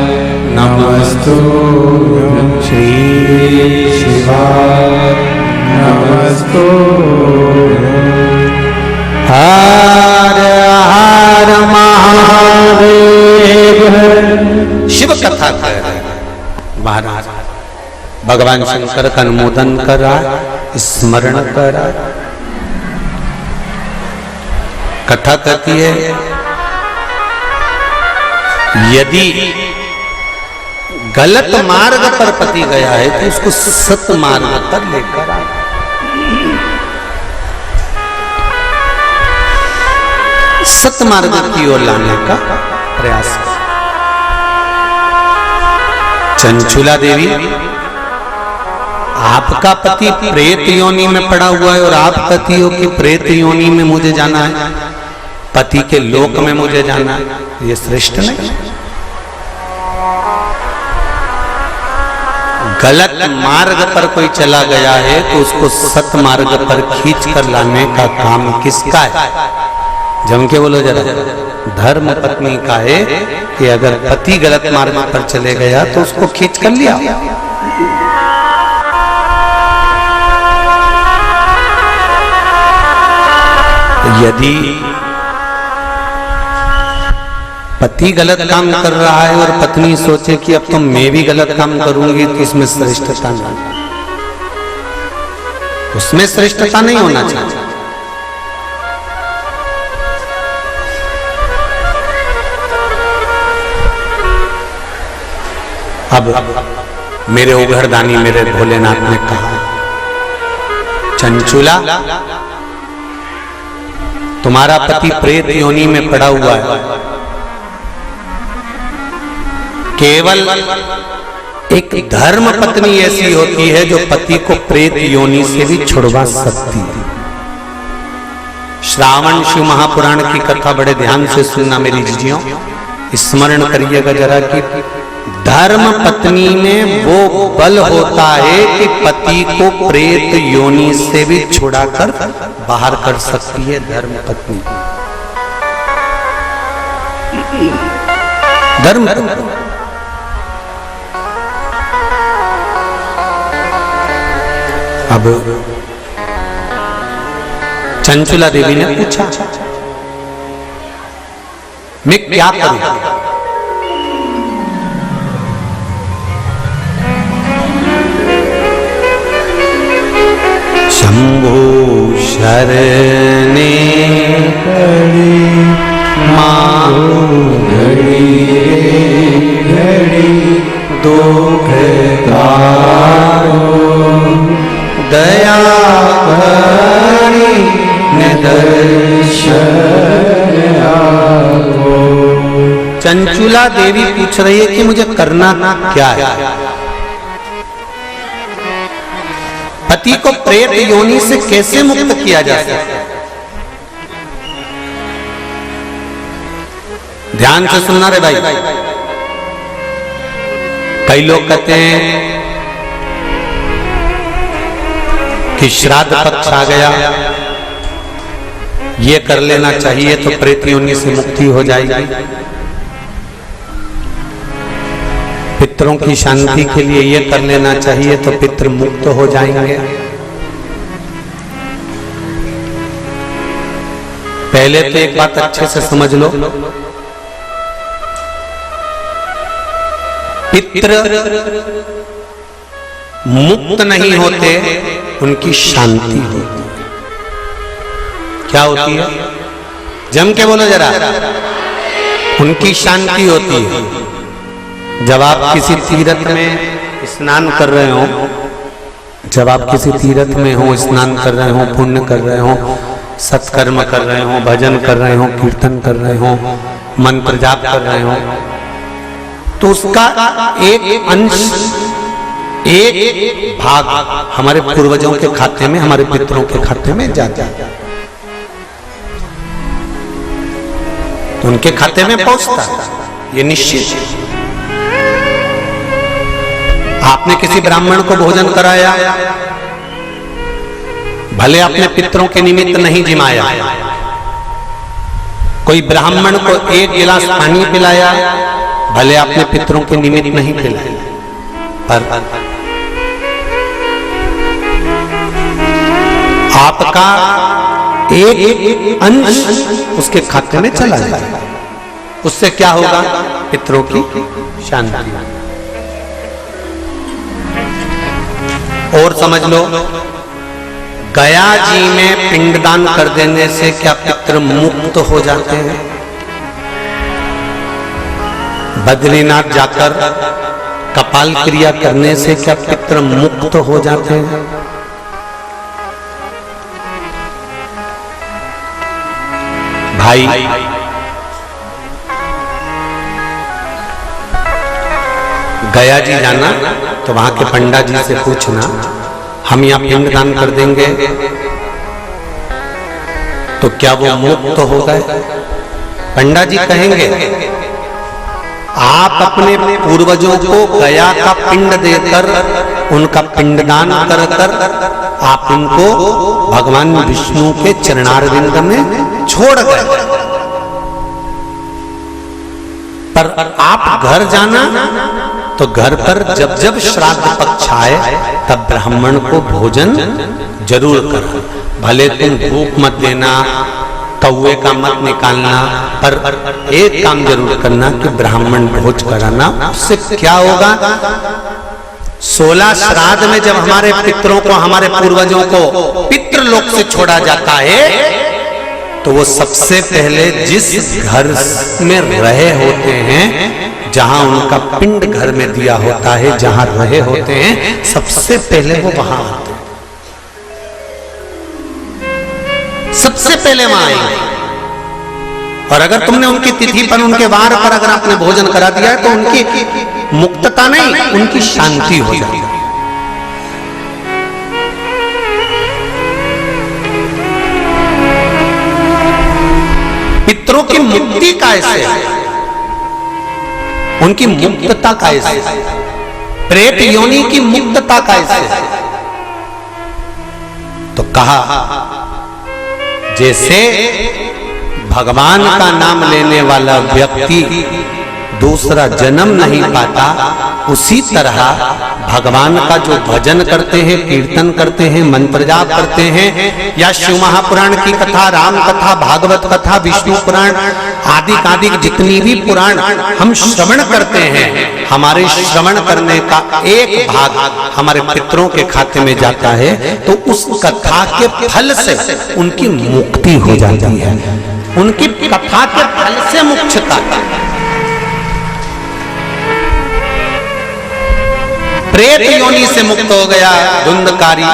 नमस्तुभ्यं श्री शिवाय नमस्तुभ्यं। हर हर महादेव। शिव कथा कर रहे हैं महाराज। भगवान शंकर का अनुमोदन कर रहा है, स्मरण कर रहा है। कथा कहती है यदि गलत मार्ग पर पति गया है तो उसको सत मार्ग पर लेकर आए। सत मार्ग की ओर लाने का प्रयास। चंचुला देवी, आपका पति प्रेत योनि में पड़ा हुआ है और आप कहती हो कि प्रेत योनि में मुझे जाना है, पति के लोक में मुझे जाना है। ये श्रेष्ठ नहीं। गलत मार्ग पर कोई चला गया है तो उसको सत मार्ग पर खींच कर लाने का काम किसका है? जम के बोलो जरा। धर्म पत्नी का है कि अगर पति गलत मार्ग पर चले गया तो उसको खींच कर लिया। यदि पति गलत काम कर रहा है और पत्नी सोचे कि अब तो मैं भी गलत काम करूंगी तो इसमें श्रेष्ठता नहीं, उसमें श्रेष्ठता नहीं होना चाहिए। अब मेरे उघरदानी मेरे भोलेनाथ ने कहा, चंचुला तुम्हारा पति प्रेत योनि में पड़ा हुआ है। केवल एक धर्म पत्नी ऐसी होती है जो पति को प्रेत योनि से भी छुड़वा सकती है। श्रावण शिव महापुराण की कथा बड़े ध्यान से सुनना मेरी जीजियों, स्मरण करिएगा जरा कि धर्म पत्नी में वो बल होता है कि पति को प्रेत योनि से भी छुड़ाकर बाहर कर सकती है। धर्म पत्नी, धर्म पत्नी। अब चंचुला देवी ने पूछा, मैं क्या करूं? शंभु शरणे घड़ी मां घड़ी घड़ी दुख तारो दया करी निदर्शन आपो। चंचुला देवी पूछ रही है कि मुझे करना क्या है। पति को प्रेत योनि से कैसे मुक्त किया जा सकता है? ध्यान से सुनना रे भाई। कई लोग कहते हैं कि श्राद्ध पक्ष आ गया, ये कर लेना चाहिए तो प्रेत योनि से मुक्ति हो जाएगी। पितरों की शांति के लिए ये कर लेना चाहिए तो पितृ मुक्त हो जाएंगे। पहले तो एक बात अच्छे से समझ लो, पितृ मुक्त नहीं होते, उनकी शांति होती है। क्या होती है? जम के बोलो जरा। उनकी शांति होती है। जब आप किसी तीर्थ में स्नान कर रहे हो, जब आप किसी तीर्थ में हो, स्नान कर रहे हो, पुण्य कर रहे हो, सत्कर्म कर रहे हो, भजन कर रहे हो, कीर्तन कर रहे हो, मंत्र जाप कर रहे हो, तो उसका एक अंश, एक भाग हमारे पूर्वजों के खाते में, हमारे पितरों के खाते में जाता है, तो उनके खाते में पहुंचता है, ये निश्चित है। आपने किसी ब्राह्मण को भोजन कराया, भले अपने पितरों के निमित्त नहीं जिमाया, कोई ब्राह्मण को एक गिलास पानी पिलाया, भले अपने पितरों के निमित्त नहीं पिलाया, पर आपका एक अंश उसके खाते में चला जाएगा। उससे क्या होगा? पितरों की शांति। और समझ लो, गया जी में पिंडदान कर देने से क्या पितृ मुक्त हो जाते हैं? बद्रीनाथ जाकर कपाल क्रिया करने से क्या पितृ मुक्त हो जाते हैं? भाई, गया जी जाना तो वहां के पंडा जी से पूछना, हम यहाँ पिंड दान कर देंगे तो क्या वो मुक्त हो गए? पंडा जी कहेंगे, आप अपने पूर्वजों को गया का पिंड देकर, उनका पिंडदान कर कर आप उनको भगवान विष्णु के चरणारविंद में छोड़ गए। पर आप घर जाना तो घर पर जब जब श्राद्ध पक्ष आए तब ब्राह्मण को भोजन जरूर करो। भले तुम भूख मत देना, कौवे का मत निकालना, पर एक काम जरूर करना कि ब्राह्मण भोज कराना। उससे क्या होगा? 16 श्राद्ध में जब हमारे पितरों को, हमारे पूर्वजों को पितृलोक से छोड़ा जाता है तो वो सबसे पहले जिस घर में रहे होते हैं, जहां उनका पिंड घर में दिया होता है, जहां रहे होते हैं, सबसे पहले वो वहां आते हैं, सबसे पहले वहां आएंगे। और अगर तुमने उनकी तिथि पर, उनके वार पर अगर आपने भोजन करा दिया है तो उनकी मुक्तता नहीं, उनकी शांति हो जाती है। पितरों की मुक्ति कैसे है? उनकी मुक्तता कैसे है? प्रेत योनि की मुक्तता कैसे है? तो कहा, जैसे भगवान का नाम लेने वाला व्यक्ति दूसरा जन्म नहीं पाता, उसी तरह भगवान का जो भजन करते हैं, कीर्तन करते हैं, मंत्र जाप करते हैं, या शिव महापुराण की कथा, राम कथा, भागवत कथा, विष्णु पुराण आदि जितनी भी पुराण हम श्रवण करते हैं, हमारे श्रवण करने का एक भाग हमारे पितरों के खाते में जाता है, तो उस कथा के फल से उनकी मुक्ति हो जाती है, उनकी कथा के फल से मोक्षता। प्रेत योनि से मुक्त हो गया धुंधकारी,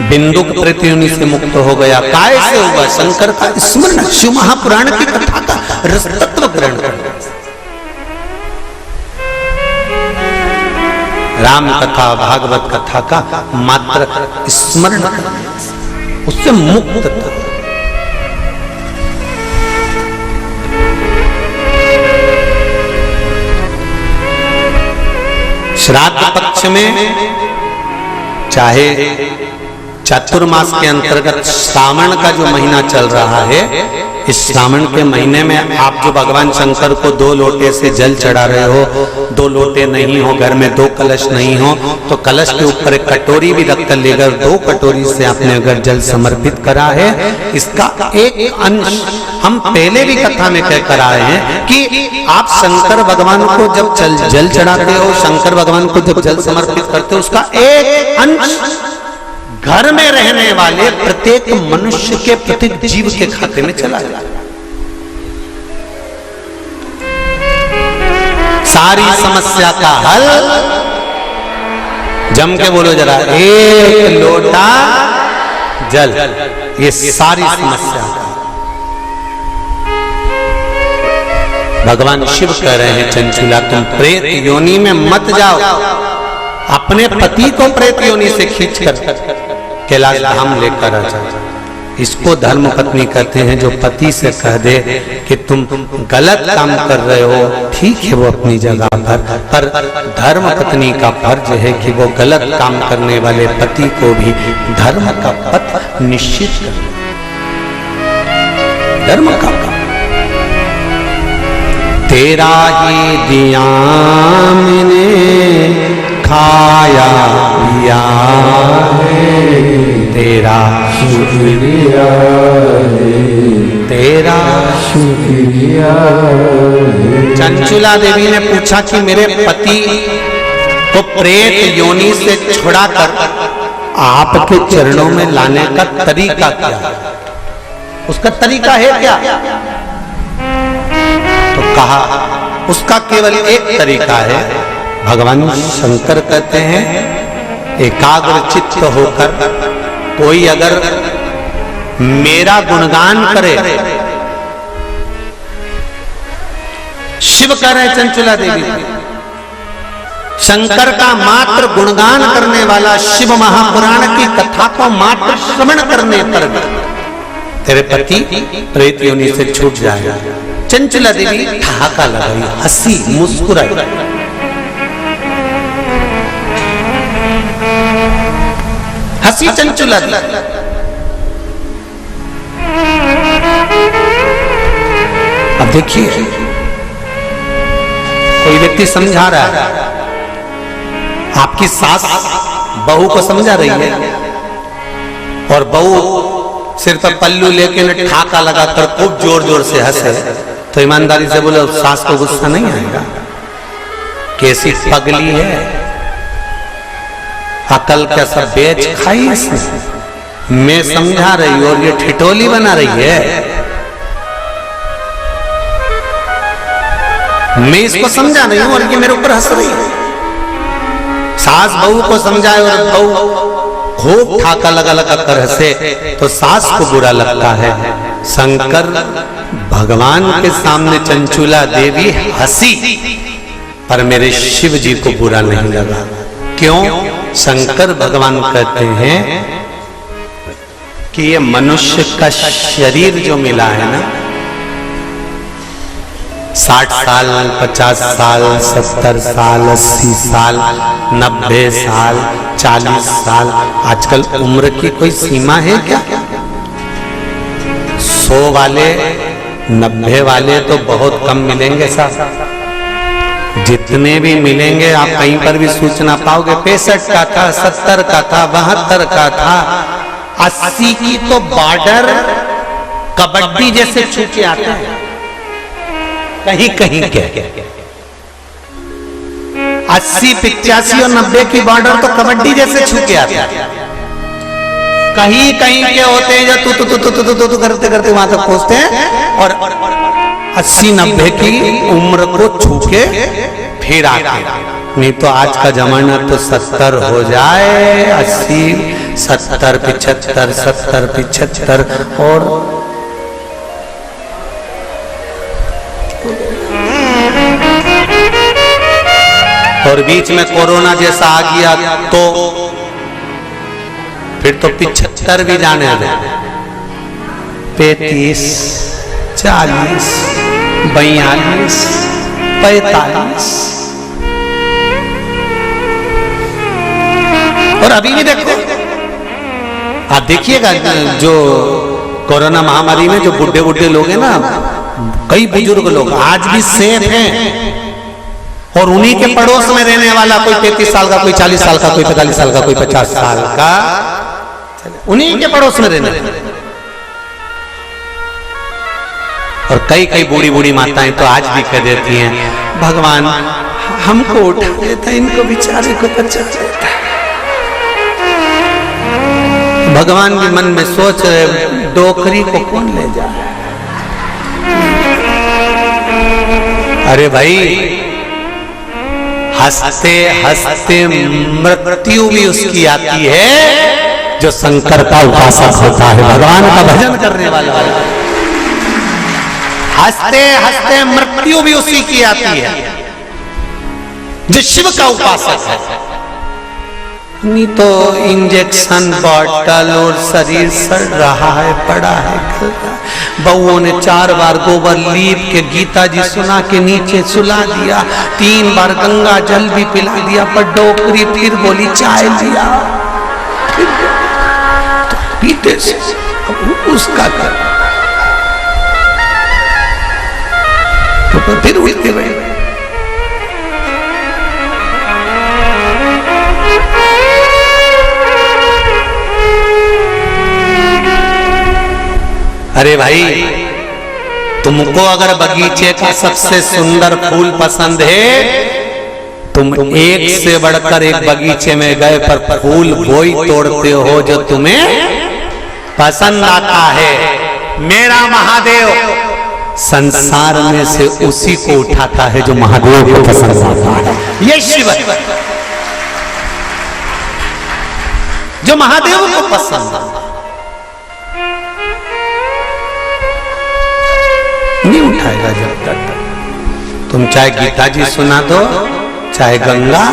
बिंदुक प्रेत योनि से मुक्त हो गया, काय से हुआ? शंकर का स्मरण, शिव महापुराण की कथा का रस तत्व ग्रहण कर, राम कथा, भागवत कथा का मात्र स्मरण, उससे मुक्त। श्राद्ध पक्ष में चाहे चातुर्मास के अंतर्गत श्रावण का जो महीना चल रहा है, इस श्रावण के महीने में आप जो भगवान शंकर को 2 लोटे से जल चढ़ा रहे हो, 2 लोटे नहीं हो, घर में 2 कलश नहीं हो, तो कलश के ऊपर एक कटोरी भी रखकर लेकर 2 कटोरी से आपने अगर जल समर्पित करा है, इसका एक अंश हम पहले भी कथा में कह कर आए हैं कि आप शंकर भगवान को जब जल चढ़ाते हो, शंकर भगवान को जब जल समर्पित करते हो, उसका एक अंश घर में रहने वाले प्रत्येक मनुष्य के, प्रत्येक जीव के खाते में चला जाए। सारी समस्या का हल, जम के बोलो जरा, 1 लोटा जल, ये सारी समस्या का। भगवान शिव कह रहे हैं, चंचुला तुम प्रेत योनि में मत जाओ, अपने पति को प्रेत योनि से खींचकर कैलाश धाम लेकर आ जाओ। इसको धर्म पत्नी कहते हैं, जो पति से कह दे कि तुम गलत काम कर रहे हो, ठीक है वो अपनी जगह पर धर्म पत्नी का फर्ज है कि वो गलत काम करने वाले पति को भी धर्म का पथ निश्चित करे, धर्म का। तेरा ही दिया मैंने खाया पिया है, तेरा शुक्रिया है, तेरा शुक्रिया है। चंचुला देवी ने पूछा कि मेरे पति को प्रेत योनि से छुड़ाकर आपके चरणों में लाने का तरीका क्या है? उसका तरीका है क्या? तो कहा उसका केवल एक तरीका है। भगवान शंकर कहते हैं, एकाग्र चित्त होकर कोई अगर मेरा गुणगान करे, शिव कह रहे चंचुला देवी, शंकर का मात्र गुणगान करने वाला, शिव महापुराण की कथा को मात्र श्रवण करने पर तेरे पति प्रेत योनि से छूट जाएगा। चंचुला देवी ठहाका लगाई, हंसी, मुस्कुराई। हंसी चंचुला देवी। अब देखिए, कोई व्यक्ति समझा रहा है, आपकी सास बहू को समझा रही है, और बहू सिर पर पल्लू लेके ठाका लगाकर खूब जोर जोर से हंसे, तो ईमानदारी से बोलो, सास को गुस्सा नहीं आएगा? कैसी पगली है, अकल का सब बेच खाई इसने। मैं समझा रही हूं और ये ठिठोली बना रही है। मैं इसको समझा नहीं हूं और ये मेरे ऊपर हंस रही है। सास बहू को समझाए और बहू खूब ठाका लगा लगा कर हंसे, तो सास को बुरा लगता है। शंकर भगवान के सामने चंचुला देवी हंसी, पर मेरे शिव जी को बुरा नहीं लगा। क्यों? शंकर भगवान कहते हैं कि ये मनुष्य का शरीर जो मिला है ना, 60 साल, 50 साल, 70 साल, 80 साल, 90 साल, 40 साल, आजकल उम्र की कोई सीमा है क्या? 100 वाले, 90 वाले तो बहुत कम मिलेंगे साहब। जितने भी मिलेंगे आप कहीं पर भी सूचना पाओगे 65 का था, 70 का था, 72 का था, 80 की तो बॉर्डर कबड्डी जैसे छू के आते हैं कहीं कहीं के। 80, 85 और 90 की बॉर्डर तो कबड्डी जैसे छू के आते हैं। कहीं कहीं के होते हैं जो तू करते करते वहां तक पहुंचते हैं और 80-90 की उम्र को छू के फिर आते। नहीं तो आज का जमाना तो 70 हो जाए, 80, 70, 75, 70, 75 और बीच में कोरोना जैसा आ गया तो फिर तो 75 भी जाने दे। 35, 40, 42, 45 और अभी भी देखो, आप देखिएगा जो कोरोना महामारी में जो बुढ़े बुढ़े लोग हैं ना, कई बुजुर्ग लोग आज भी सेफ हैं और उन्हीं के पड़ोस में रहने वाला कोई 33 साल का, कोई 40 साल का, कोई 45 साल का, कोई 50 साल का, उन्हीं के पड़ोस में रहने। और कई कई बूढ़ी बूढ़ी माताएं तो आज भी कह देती हैं, भगवान हमको उठा लेता, इनको बेचारे को बचा लेता। भगवान भी मन में सोच रहे, डोकरी को कौन ले जाए। अरे भाई, हंसते हंसते मृत्यु भी उसकी आती है जो शंकर का उपासक होता है, भगवान का भजन करने वाला। हंसते हंसते मृत्यु भी उसी की आती है जो शिव का उपासक है। नहीं तो इंजेक्शन बॉटल और शरीर सड़ रहा है, पड़ा है, खल रहा है। बउओं ने 4 बार गोबर लीप के गीता जी सुना के नीचे सुला दिया, 3 बार गंगा जल भी पिला दिया, पर डोकरी फिर बोली चाय लिया, तो पीते से उसका कर तो फिर उठते गए। अरे भाई, तुमको अगर बगीचे का सबसे सुंदर फूल पसंद है, तुम एक से बढ़कर एक बगीचे में गए पर फूल वही तोड़ते हो जो तुम्हें पसंद आता है। मेरा महादेव संसार में से उसी को उठाता है जो महादेव को पसंद आता है। ये शिव है जो महादेव को पसंद आता है, नहीं उठाएगा जब तक तुम चाहे गीता जी सुना दो, चाहे गंगा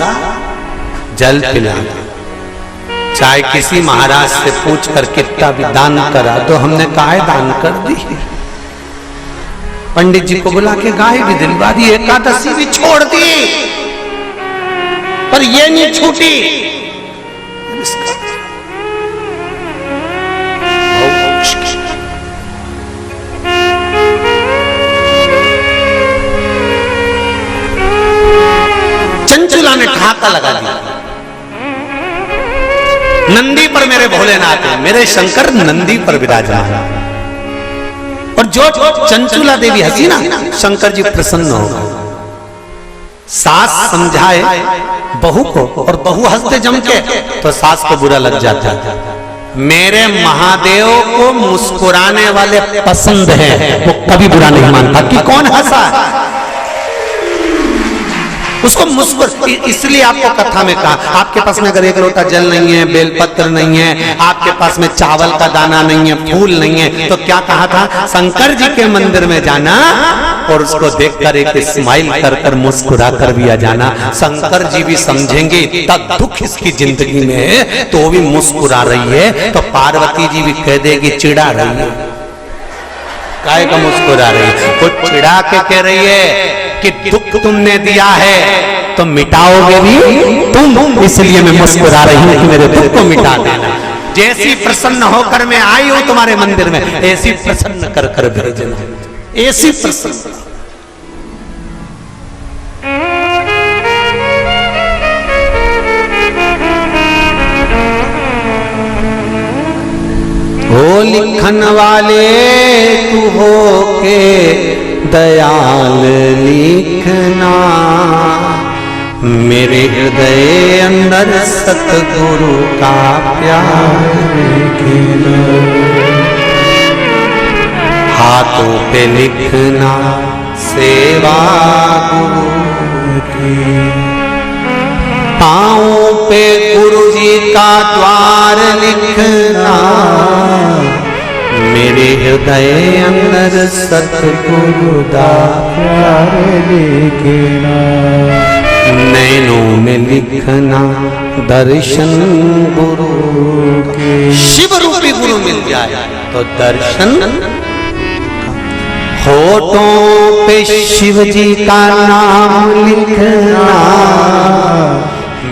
जल पिला दो, चाहे किसी महाराज से पूछ कर कितना भी दान करा दो। हमने गाय दान कर दी, पंडित जी को बुला के गाय भी दिलवा दी, एकादशी भी छोड़ दी, पर ये नहीं छूटी। चंचुला ने ठहाका लगा दिया, नंदी पर मेरे भोलेनाथ है, मेरे शंकर नंदी पर विराजमान। और जो चंचुला देवी हंसी ना, शंकर जी प्रसन्न हो गए। सास समझाए बहू को और बहू हंसते जम के, तो सास को बुरा लग जाता है। मेरे महादेव को मुस्कुराने वाले पसंद हैं, वो कभी बुरा नहीं मानता कि कौन हंसा है, उसको मुस्कुर। इसलिए आपको कथा में कहा, आपके पास में अगर एक लोटा जल नहीं है, बेलपत्र नहीं है, आपके पास में चावल का दाना नहीं है, फूल नहीं है, तो क्या कहा था, शंकर जी के मंदिर में जाना और उसको देखकर एक स्माइल कर कर मुस्कुरा कर भी आ जाना। शंकर जी भी समझेंगे इतना दुख इसकी जिंदगी में है तो वो भी मुस्कुरा रही है, तो पार्वती जी भी कह देगी चिढ़ा रही है, काय का मुस्कुरा रही है, वो चिढ़ा के कह रही है कि दुख तुमने दिया है तो मिटाओगे भी तुम, इसलिए मैं मुस्कुरा रही हूं कि मेरे दुख को मिटा देना। जैसी प्रसन्न होकर मैं आई हूं तुम्हारे मंदिर में, ऐसी प्रसन्न कर कर भेजना, ऐसी प्रसन्न। लिखन वाले तू हो के दयाल लिखना, मेरे हृदय अंदर सतगुरु का प्यार लिखना, हाथों पे लिखना सेवा गुरु की, पाँवों पे गुरु जी का द्वार लिखना, मेरे हृदय अंदर सतगुरु का प्यार लिखना, नैनों में लिखना दर्शन गुरु के, शिव रूपी गुरु मिल जाए तो दर्शन, होठों पे शिव जी का नाम लिखना,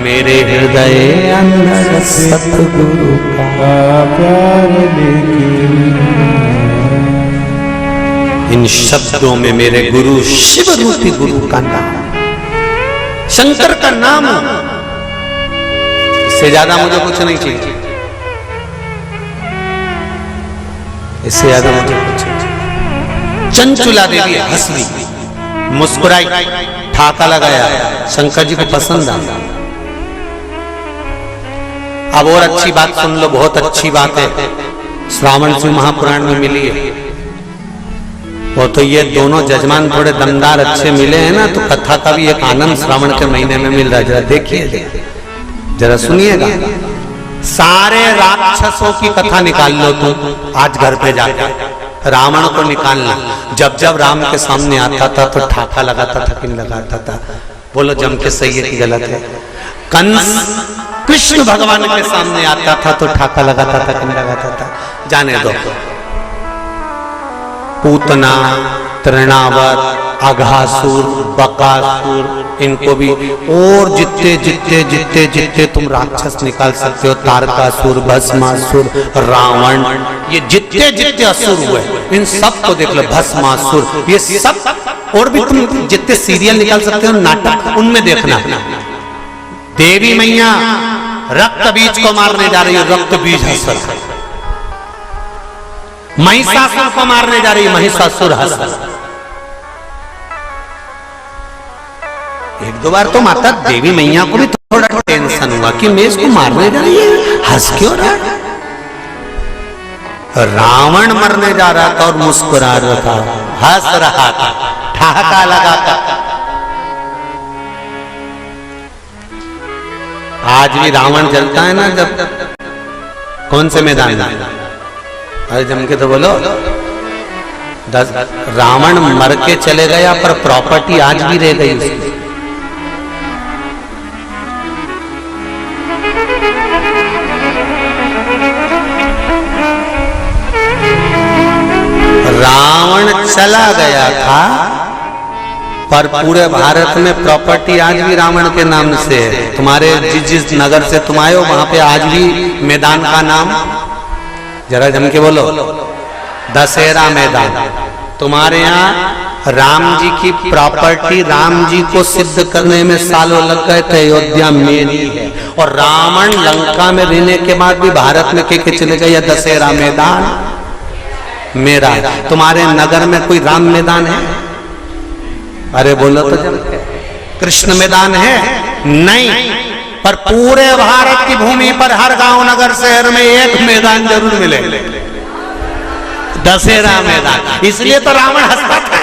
मेरे हृदय अंदर सतगुरु का प्यार लिखना, इन शब्दों में मेरे गुरु शिव रूपी गुरु का नाम, शंकर का नाम, इससे ज्यादा मुझे कुछ नहीं चाहिए, इससे ज्यादा मुझे कुछ नहीं चाहिए। चंचुला देवी हंस दी, मुस्कुराई, ठाका लगाया, शंकर जी को पसंद आया। अब और अच्छी बात सुन लो, बहुत अच्छी बात है, श्रावण शिव महापुराण में मिली है। वो तो ये दोनों जजमान थोड़े दमदार अच्छे मिले हैं ना, तो कथा का भी एक आनंद श्रावण के महीने में मिल रहा है। जरा देखिए, जरा सुनिएगा। सारे राक्षसों की कथा निकाल लो तुम आज घर पे जाकर, रावण को निकालना। जब जब राम के सामने आता था तो ठाका लगाता था कि नहीं लगाता था? बोलो जम के सही है कि गलत है? कंस कृष्ण भगवान के सामने आता था तो ठाका लगाता था कि नहीं लगाता था? जाने दो। पूतना, तृणावर्त, अघासुर, बकासुर, इनको भी, और जितने जितने जितने जितने तुम राक्षस निकाल सकते हो, तारकासुर, भस्मासुर, रावण, ये जितने जितने असुर हुए, इन सब को देख लो। भस्मासुर, ये सब, और भी तुम जितने सीरियल निकाल सकते हो, नाटक, उनमें देखना। देवी मैया रक्त बीज को मारने जा रही है, रक्त बीज हंस। महिषासुर को मारने जा रही है, महिषासुर हंस। एक दो बार तो माता देवी मैया को भी थोड़ा टेंशन हुआ कि मैं इसको मारने जा रही है, हंस क्यों रहा? रावण मरने जा रहा था और मुस्कुरा रहा था, हंस रहा था, ठहाका लगा था। आज भी रावण जलता है ना, जब कौन से मैदान में? अरे जम के तो बोलो। रावण मर के चले गया पर प्रॉपर्टी आज भी रह गई उसकी। रावण चला गया था पर पूरे भारत में प्रॉपर्टी आज भी रावण के नाम से है। तुम्हारे जिस नगर से तुम आए हो वहां पे आज भी मैदान का नाम, जरा जम के बोलो, दशहरा मैदान। तुम्हारे यहाँ राम जी की प्रॉपर्टी, राम जी को सिद्ध करने में सालों लग गए थे। अयोध्या मेरी है, और रावण लंका में रहने के बाद भी भारत में के चले गए, यह दशहरा मैदान मेरा है। तुम्हारे नगर में कोई राम मैदान है? अरे बोलो तो जम के। कृष्ण मैदान है? नहीं, पर पूरे भारत की भूमि पर हर गांव, नगर, शहर में एक मैदान जरूर मिले, दशहरा मैदान। इसलिए तो रावण हंसता था,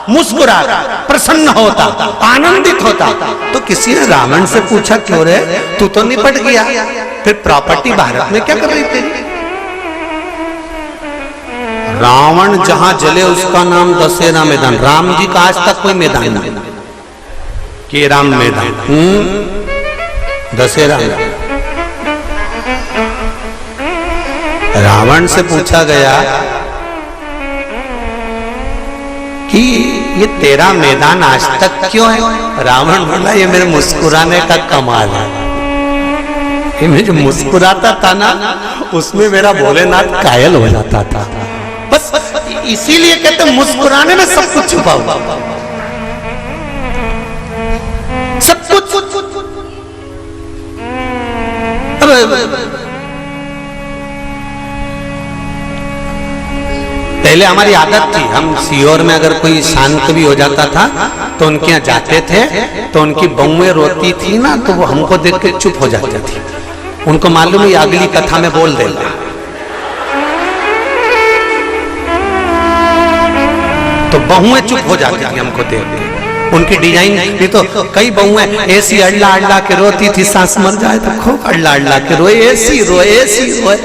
मुस्कुरा, प्रसन्न होता, आनंदित होता। तो किसी ने रावण से पूछा, क्यों रे, तू तो निपट गया, फिर प्रॉपर्टी भारत में क्या कर रही थी? रावण जहां जले उसका नाम दशहरा मैदान। राम जी का आज तक कोई मैदान नहीं कि राम मैदान, दशहरा। रावण से पूछा गया कि ये तेरा मैदान आज तक क्यों है? रावण बोला, ये मेरे मुस्कुराने का कमाल है। ये मैं जो मुस्कुराता था ना, उसमें मेरा भोलेनाथ कायल हो जाता था। बस इसीलिए कहते मुस्कुराने में सब कुछ छुपा हुआ, सब कुछ। पहले हमारी आदत थी, हम सीहोर में अगर कोई शांत भी हो जाता था तो उनके यहाँ जाते थे, तो उनकी बहुएं रोती थी ना, तो वो हमको देख के चुप हो जाती थी। उनको मालूम है अगली कथा में बोल देगा। तो बहुएं चुप हो जाती थी हमको देख के। उनकी डिजाइन नहीं तो कई बहुएं ऐसी अल्ला अल्ला के रोती थी, सांस मर जाए तो खूब अल्ला अल्ला के रोए, ऐसी रोए ऐसी रोए।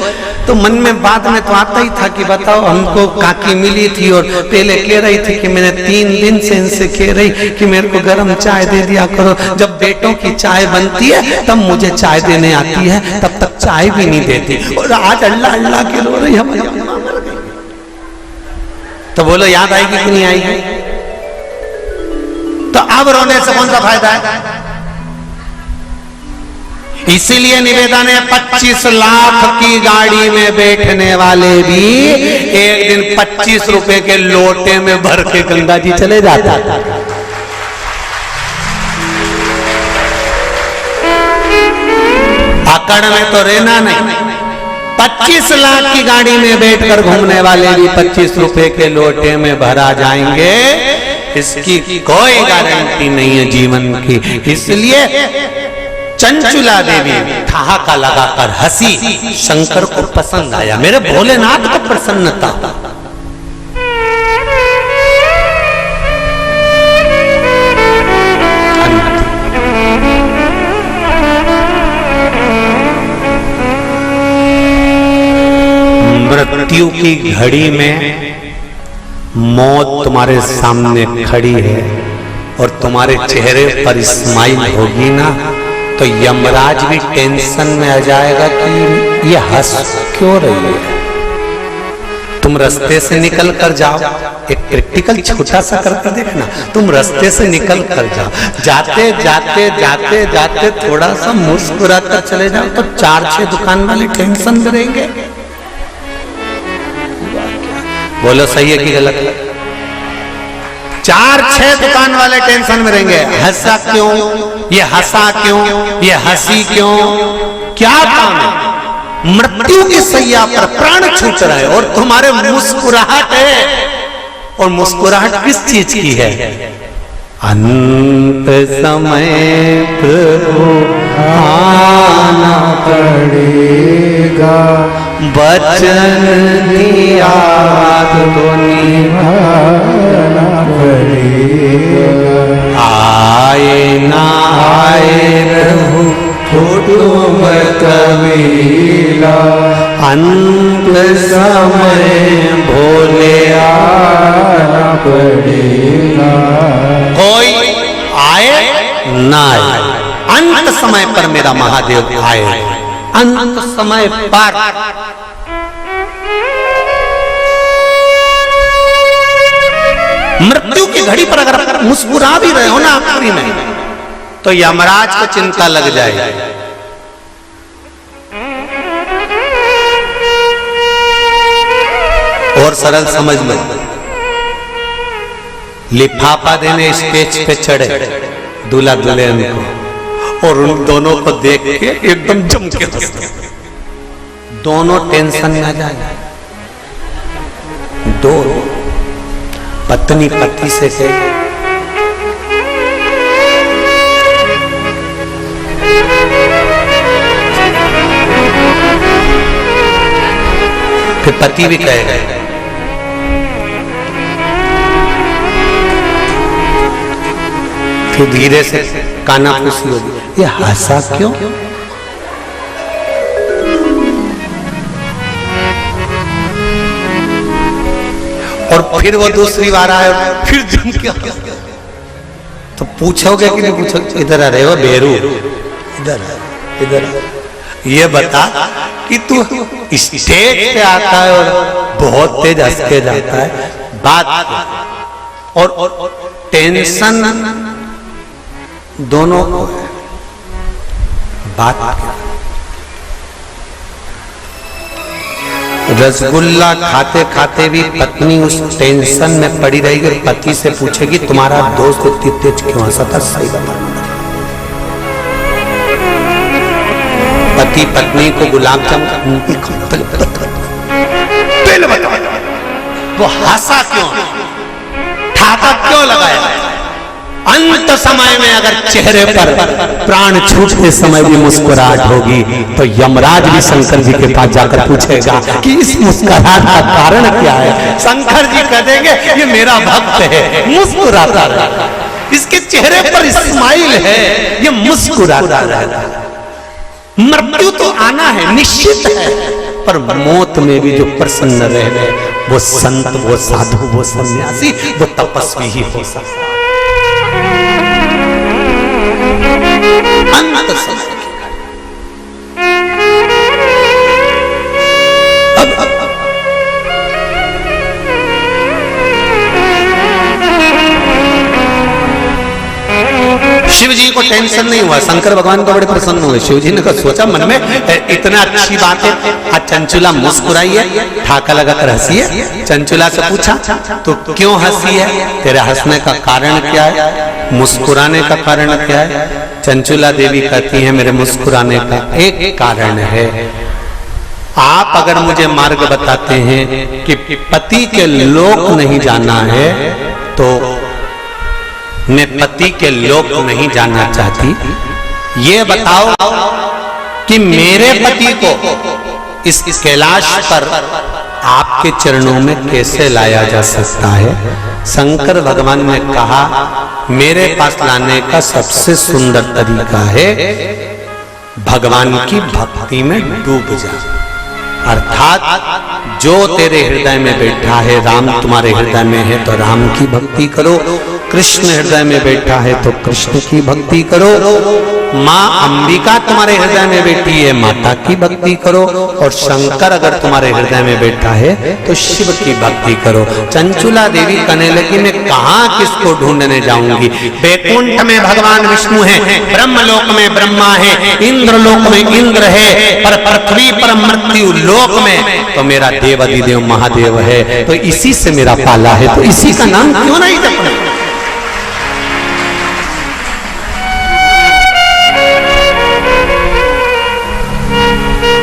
तो मन में बाद में तो आता ही था कि बताओ, हमको काकी मिली थी और पहले कह रही थी कि मैंने 3 दिन से इनसे कह रही कि मेरे को गर्म चाय दे दिया करो। जब बेटों की चाय बनती है तब मुझे चाय देने आती है, तब तक चाय भी नहीं देती। और आज अल्लाह अल्लाह के रो रही हम। तो बोलो याद आएगी कि नहीं आएगी? तो अब रोने से कौन सा फायदा है? इसीलिए निवेदन है, 25 लाख की गाड़ी में बैठने वाले भी एक दिन 25 रुपए के लोटे में भर के गंगा जी चले जाता। अकड़ में तो रहना नहीं। 25 लाख की गाड़ी में बैठकर घूमने वाले भी 25 रुपए के लोटे में भरा जाएंगे, इसकी कोई गारंटी नहीं है जीवन की। इसलिए चंचुला देवी ठहाका लगाकर हंसी, शंकर को पसंद आया, मेरे भोलेनाथ को प्रसन्नता। मृत्यु की घड़ी में मौत तुम्हारे सामने खड़ी है और तुम्हारे चेहरे पर स्माइल होगी ना, तो यमराज भी टेंशन में आ जाएगा कि ये हंस क्यों रही है। तुम रास्ते से निकल कर जाओ, एक प्रैक्टिकल छोटा सा करके देखना। तुम रास्ते से निकल कर जाओ, जाते जाते जाते जाते थोड़ा सा मुस्कुरा कर चले जाओ, तो 4-6 दुकान वाले टेंशन में रहेंगे। बोलो सही है कि गलत है? 4-6 दुकान वाले टेंशन में रहेंगे। हंसा क्यों, ये हंसा क्यों, ये हंसी क्यों, क्या काम है? मृत्यु की सैया पर प्राण छूट रहा है और तुम्हारे मुस्कुराहट है। और मुस्कुराहट किस चीज की है? अंत समय प्रभु आना पड़ेगा, वचन दिया तो निभाना पड़ेगा। आए ना आए रहू कुटुंब कबीला, अंत समय भोले आना पड़ेगा। कोई आए ना आए, अंत समय पर मेरा महादेव आए। अंत समय पर मृत्यु की घड़ी पर अगर मुस्कुरा भी रहे हो ना आखिरी में, तो यमराज को चिंता लग जाए। और सरल समझ लो, लिफाफा देने स्टेज पे चढ़े दूल्हा दुल्हन को, और उन दोनों को देख के एकदम जम के हंसते। दोनों टेंशन में जाए। दो पत्नी पति से कहे, फिर पति भी कहेगा, फिर धीरे से कानाफूसी होगी, ये हंसा क्यों? और फिर वो दूसरी बार आए और फिर जम के तो पूछोगे कि नहीं पूछोगे? इधर आ रहे हो बेरू, इधर इधर ये बता कि तू स्टेज पे आता है और बहुत तेज हंस के जाता है, बात और टेंशन दोनों को है, बात क्या? रसगुल्ला खाते खाते भी पत्नी उस टेंशन में पड़ी रहेगी और पति से पूछेगी तुम्हारा दोस्त इतनी तेज क्यों हंसा था, सही बताना। पति पत्नी को गुलाब जामुन पहले बता, वो हंसा क्यों, ठाका क्यों लगाया? अंत समय में अगर चेहरे पर प्राण छूटते समय भी मुस्कुराहट होगी तो यमराज भी शंकर जी के पास जाकर पूछेगा कि इस मुस्कुराहट का कारण क्या है। शंकर जी कह देंगे ये मेरा भक्त है, मुस्कुराता रहता है, इसके चेहरे पर स्माइल है, ये मुस्कुराता रहता है। मृत्यु तो आना है, निश्चित है, पर मौत में भी जो प्रसन्न रहे वो संत, वो साधु, वो सन्यासी, वो तपस्वी ही हो सकता है। अंत समय शिव जी को टेंशन नहीं हुआ, शंकर भगवान को बड़े प्रसन्न हुए। शिव जी ने कहा, सोचा मन में इतना अच्छी बात है, आज चंचुला मुस्कुराई है, ठाका लगाकर हंसी है। चंचुला से पूछा तो क्यों हंसी है, तेरे हंसने का कारण क्या है, मुस्कुराने का कारण क्या है? चंचुला देवी कहती है, मेरे मुस्कुराने का एक कारण है, आप अगर मुझे मार्ग बताते हैं कि पति के लोक नहीं जाना है तो मैं पति के लोक नहीं जाना चाहती। ये बताओ कि मेरे पति को इस कैलाश पर आपके चरणों में कैसे लाया जा सकता है? शंकर भगवान ने कहा, मेरे पास लाने का सबसे सुंदर तरीका है भगवान की भक्ति में डूब जा। अर्थात जो तेरे हृदय में बैठा है, राम तुम्हारे हृदय में है तो राम की भक्ति करो, कृष्ण हृदय में बैठा है तो कृष्ण की भक्ति करो, माँ अंबिका तुम्हारे हृदय में बैठी है, माता की भक्ति करो, और शंकर अगर तुम्हारे हृदय में बैठा है तो शिव की भक्ति करो। चंचुला देवी कहने लगी, मैं कहाँ किसको ढूंढने जाऊंगी? वैकुंठ में भगवान विष्णु है, ब्रह्मलोक में ब्रह्मा है, इंद्रलोक में इंद्र है, पर पृथ्वी पर मृत्यु लोक में तो मेरा देव अधिदेव महादेव है, तो इसी से मेरा पाला है, तो इसी का नाम क्यों नहीं जपना?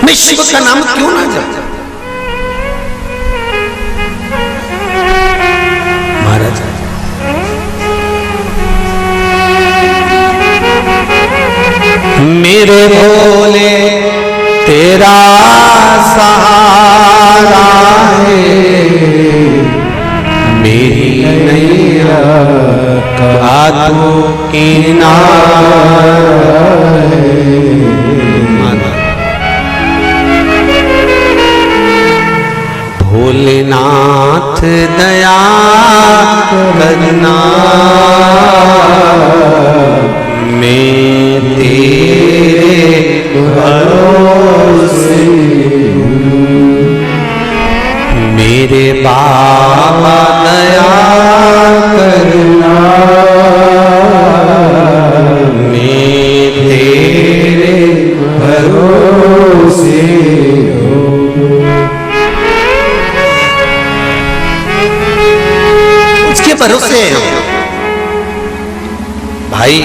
मैं शिव का नाम क्यों ना जप? महाराज मेरे भोले तेरा सहारा है, मेरी नैया का तू किनारा है। भोलेनाथ दया करना, मैं तेरे भरोसे मेरे बाबा दया करना, मैं तेरे भरोसे भरोसे भाई।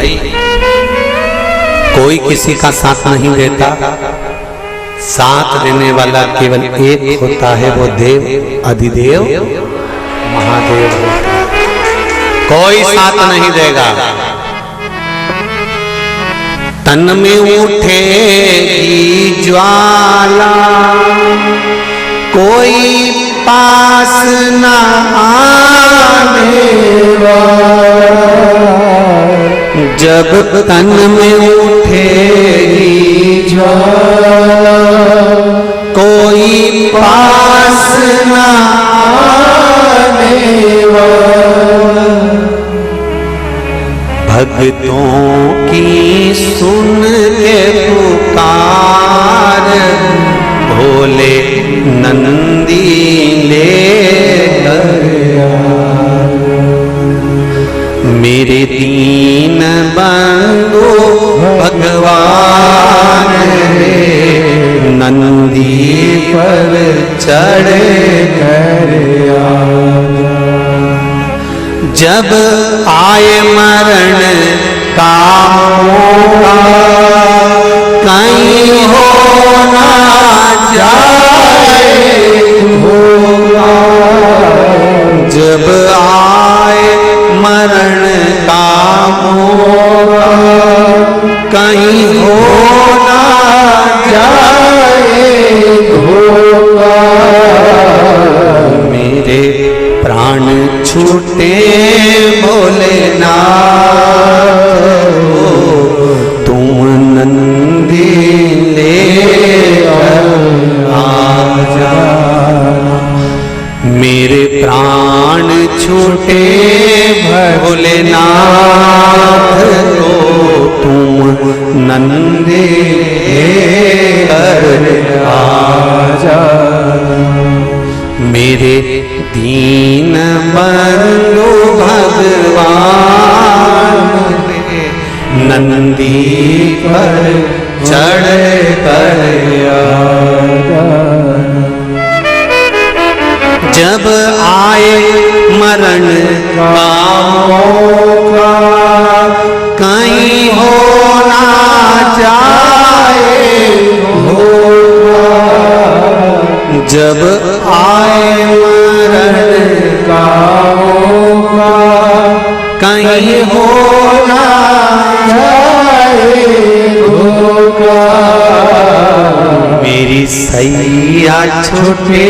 कोई किसी का साथ नहीं देता, साथ देने वाला केवल एक होता है, वो देव अधिदेव महादेव। कोई साथ नहीं देगा। तन में उठेगी ज्वाला, कोई पास न आने वाला। जब तन में उठेगी ज्वाला, कोई पास न आने वाला। भक्तों की सुन के पुकार, भोले नंदी ले मेरे दीन बंधु भगवान रे, नंदी पर चढ़े कर जब आए मरण का मौका, कहीं हो ना जाए होगा। छूटे भोलेनाथ तो तुम नंदे कर आजा। मेरे दीन बंधु भगवान नंदी पर चढ़ कर आजा। जब आए मरण का मौका कहीं हो ना जाए होगा। जब आए मरण का मौका कहीं हो ना जाए होगा। मेरी सैया छूटे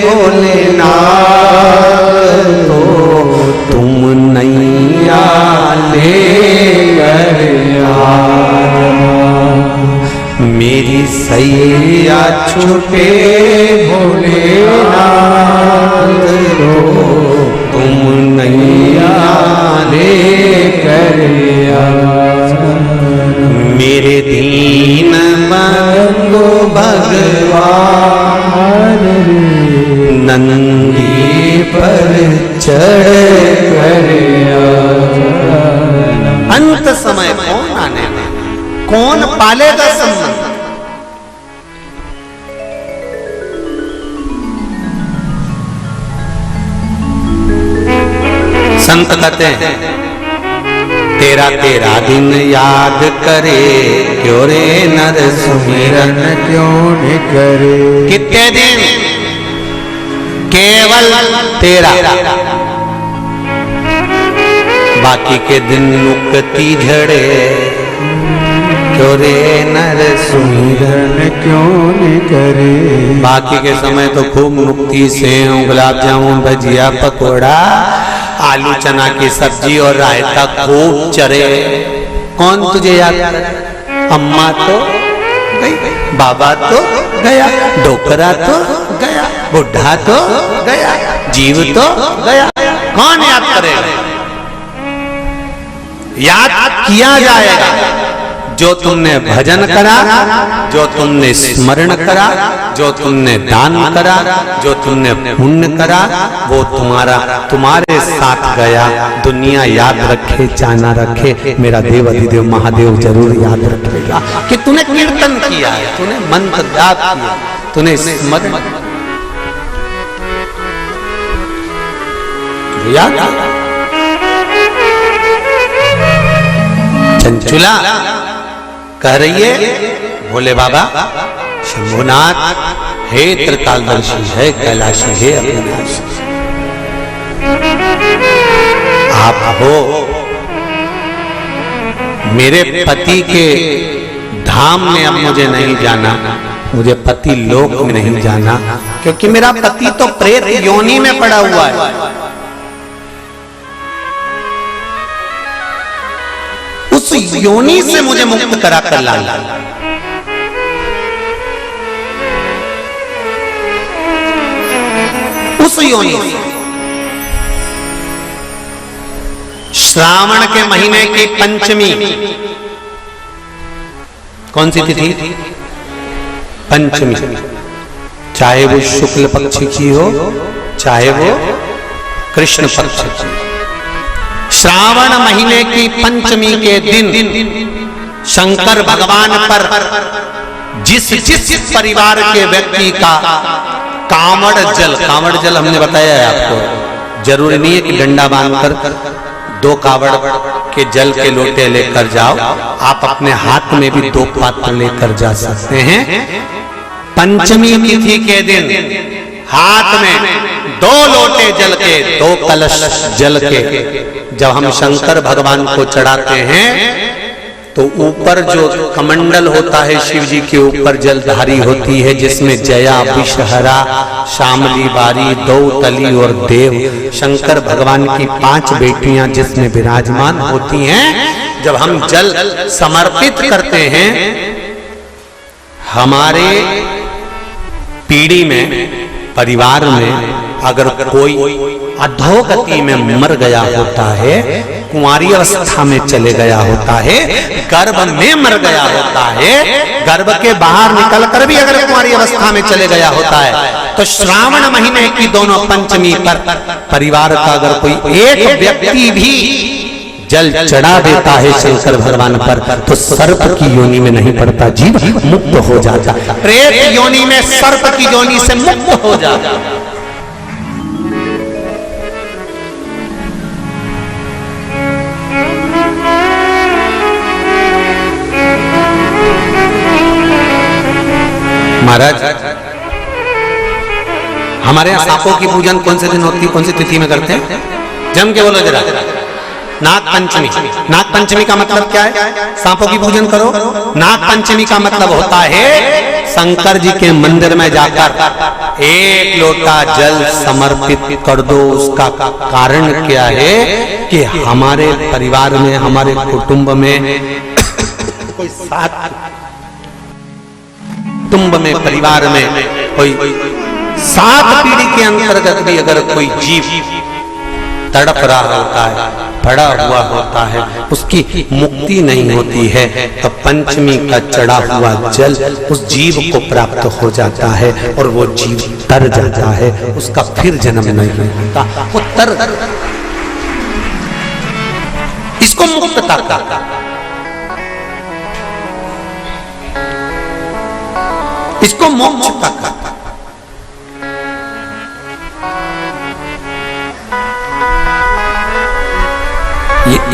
भोलेनाथ तो तुम नैया ले कर आना। मेरी सैया छूटे भोलेनाथ तो तुम नैया ले कर आना। मेरे दीन बंधु भगवान नंदी पर चढ़ कर आजा। अंत समय कौन आने में, कौन पालेगा संबंध। संत कहते हैं तेरा तेरा दिन याद करे क्यों रे नर सुमिरन क्यों न करे। कितने दिन, केवल तेरा, बाकी के दिन मुक्ति झड़े क्यों रे नर सुमिरन क्यों न करे। बाकी के समय तो खूब मुक्ति से गुलाब जामुन भजिया पकोड़ा आलू चना की सब्जी और रायता खूब चरे। कौन तुझे याद करे। अम्मा तो गई, बाबा तो गया, डोकरा तो गया, बुढ़ा तो गया, जीव तो गया। कौन याद करेगा। याद किया जाएगा जो तुमने भजन करा, जो तुमने स्मरण करा, जो तुमने दान करा, जो तुमने पुण्य करा, वो तुम्हारे साथ गया। दुनिया याद रखे चाहे ना रखे, मेरा देव अधिदेव महादेव जरूर याद रखेगा कि तूने कीर्तन किया है, तूने मंत्र जाप किया, तूने स्मरण याद। चंचुला कह रही है भोले बाबा शंभुनाथ हे त्रिकालदर्शी है कैलाशी है अविनाशी। आप हो मेरे पति के धाम में, अब मुझे नहीं जाना, मुझे पति लोक में नहीं जाना, क्योंकि मेरा पति तो प्रेत योनि में पड़ा हुआ है। उस योनि से मुझे मुक्त करा कर लाना। उस योनि श्रावण के महीने की पंचमी, कौन सी तिथि। पंचमी, चाहे वो शुक्ल पक्ष की हो चाहे वो कृष्ण पक्ष की। श्रावण महीने की पंचमी के दिन शंकर भगवान पर जिस परिवार के व्यक्ति का कांवड़ जल हमने बताया है आपको, जरूरी नहीं है कि डंडा बांधकर 2 कावड़ के जल के लोटे लेकर जाओ, आप अपने हाथ में भी 2 पात्र लेकर जा सकते हैं। पंचमी तिथि के दिन हाथ में 2 लोटे जल के, 2 कलश जल के जब हम शंकर भगवान को चढ़ाते हैं तो ऊपर जो कमंडल होता है शिव जी के ऊपर जलधारी होती है, जिसमें जया, विषहरा, शामली बारी, दौतली और देव शंकर भगवान की 5 बेटियां जिसमें विराजमान होती हैं। जब हम जल समर्पित करते हैं, हमारे पीढ़ी में, परिवार में अगर कोई अधोगति में मर गया होता है, कुंवारी अवस्था में चले गया होता है, गर्भ में मर गया होता है, गर्भ के बाहर निकल कर भी अगर कुंवारी अवस्था में चले गया होता है, तो श्रावण महीने की दोनों पंचमी पर परिवार का अगर कोई एक व्यक्ति भी जल चढ़ा देता है शंकर भगवान पर, तो सर्प की योनि में नहीं पड़ता, जीव मुक्त हो जाता, प्रेत योनि में सर्प की योनि से मुक्त हो जाता। महाराज, हमारे यहाँ सांपों की पूजन कौन से दिन होती है, कौन सी तिथि में करते हैं? जम के बोलो जरा। नाग पंचमी। नाग पंचमी का मतलब क्या है? सांपों की पूजन करो। नाग पंचमी का मतलब होता है शंकर जी के मंदिर में जाकर एक लोटा जल समर्पित कर दो। उसका कारण क्या है कि हमारे परिवार में, हमारे कुटुंब में कोई कुटुंब में, परिवार में कोई 7 पीढ़ी के अंतर्गत भी अगर कोई जीव तड़प रहा होता है, पड़ा हुआ होता है, उसकी मुक्ति नहीं होती है, तो पंचमी का चढ़ा हुआ जल उस जीव को प्राप्त हो जाता है और वो जीव तर जाता है, उसका फिर जन्म नहीं होता, वो तर। इसको मुक्तता का, इसको मोक्ष का।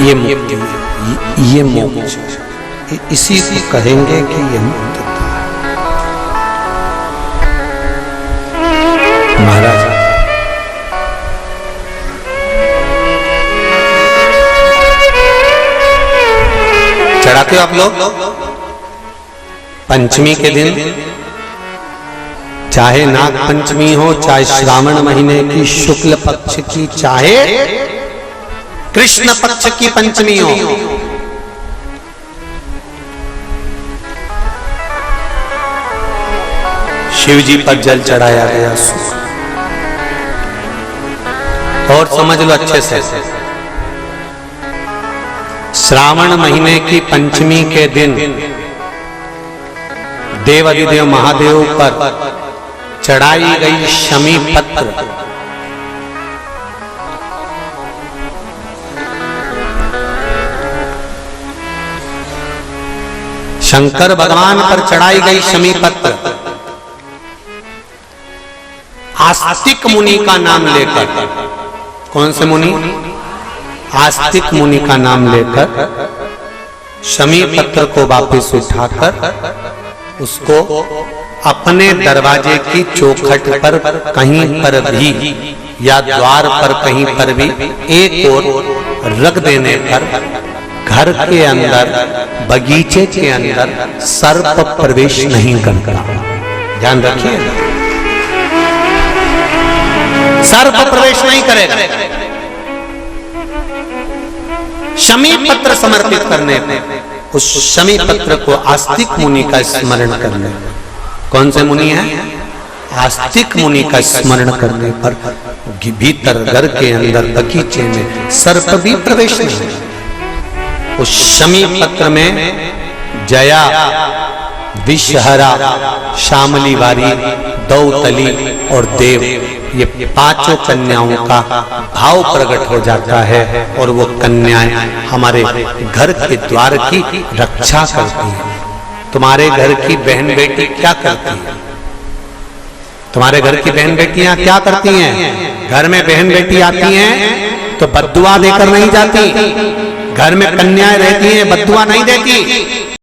ये मुक्ति, ये मोक्ष, इसी को कहेंगे कि ये मुक्तता है। महाराज, चढ़ाते हो आप लोग पंचमी के दिन, चाहे नाग पंचमी हो, चाहे श्रावण महीने की शुक्ल पक्ष की, चाहे कृष्ण पक्ष की पंचमी हो, शिव जी पर जल चढ़ाया गया। और समझ लो अच्छे से, श्रावण महीने की पंचमी के दिन देवाधिदेव महादेव पर चढ़ाई गई शमी पत्र, शंकर भगवान पर चढ़ाई गई शमी पत्र आस्तिक मुनि का नाम लेकर, कौन से मुनि? आस्तिक मुनि का नाम लेकर शमी पत्र को वापस उठाकर उसको अपने दरवाजे की चौखट पर कहीं पर भी या द्वार पर कहीं पर भी एक ओर रख देने पर घर के अंदर, बगीचे के अंदर सर्प प्रवेश नहीं करता। ध्यान रखिए, सर्प प्रवेश नहीं करेगा। शमी पत्र समर्पित करने पर, उस शमी पत्र को आस्तिक मुनि का स्मरण करने, कौन से मुनि है? आस्तिक मुनि का स्मरण करने पर भीतर घर के अंदर बगीचे में सर्प भी प्रवेश नहीं। उस शमी पत्र में जया, विषहरा, शामली वारी, दौतली और देव, ये 5 कन्याओं का भाव प्रकट हो जाता है और वो कन्याएं हमारे घर के द्वार की रक्षा करती हैं। तुम्हारे घर की बहन बेटी क्या करती है? तुम्हारे घर की बहन बेटियां क्या करती हैं? घर में बहन बेटी आती हैं तो बद्दुआ देकर नहीं जाती, घर में कन्याएं रहती हैं, बद्दुआ नहीं देती।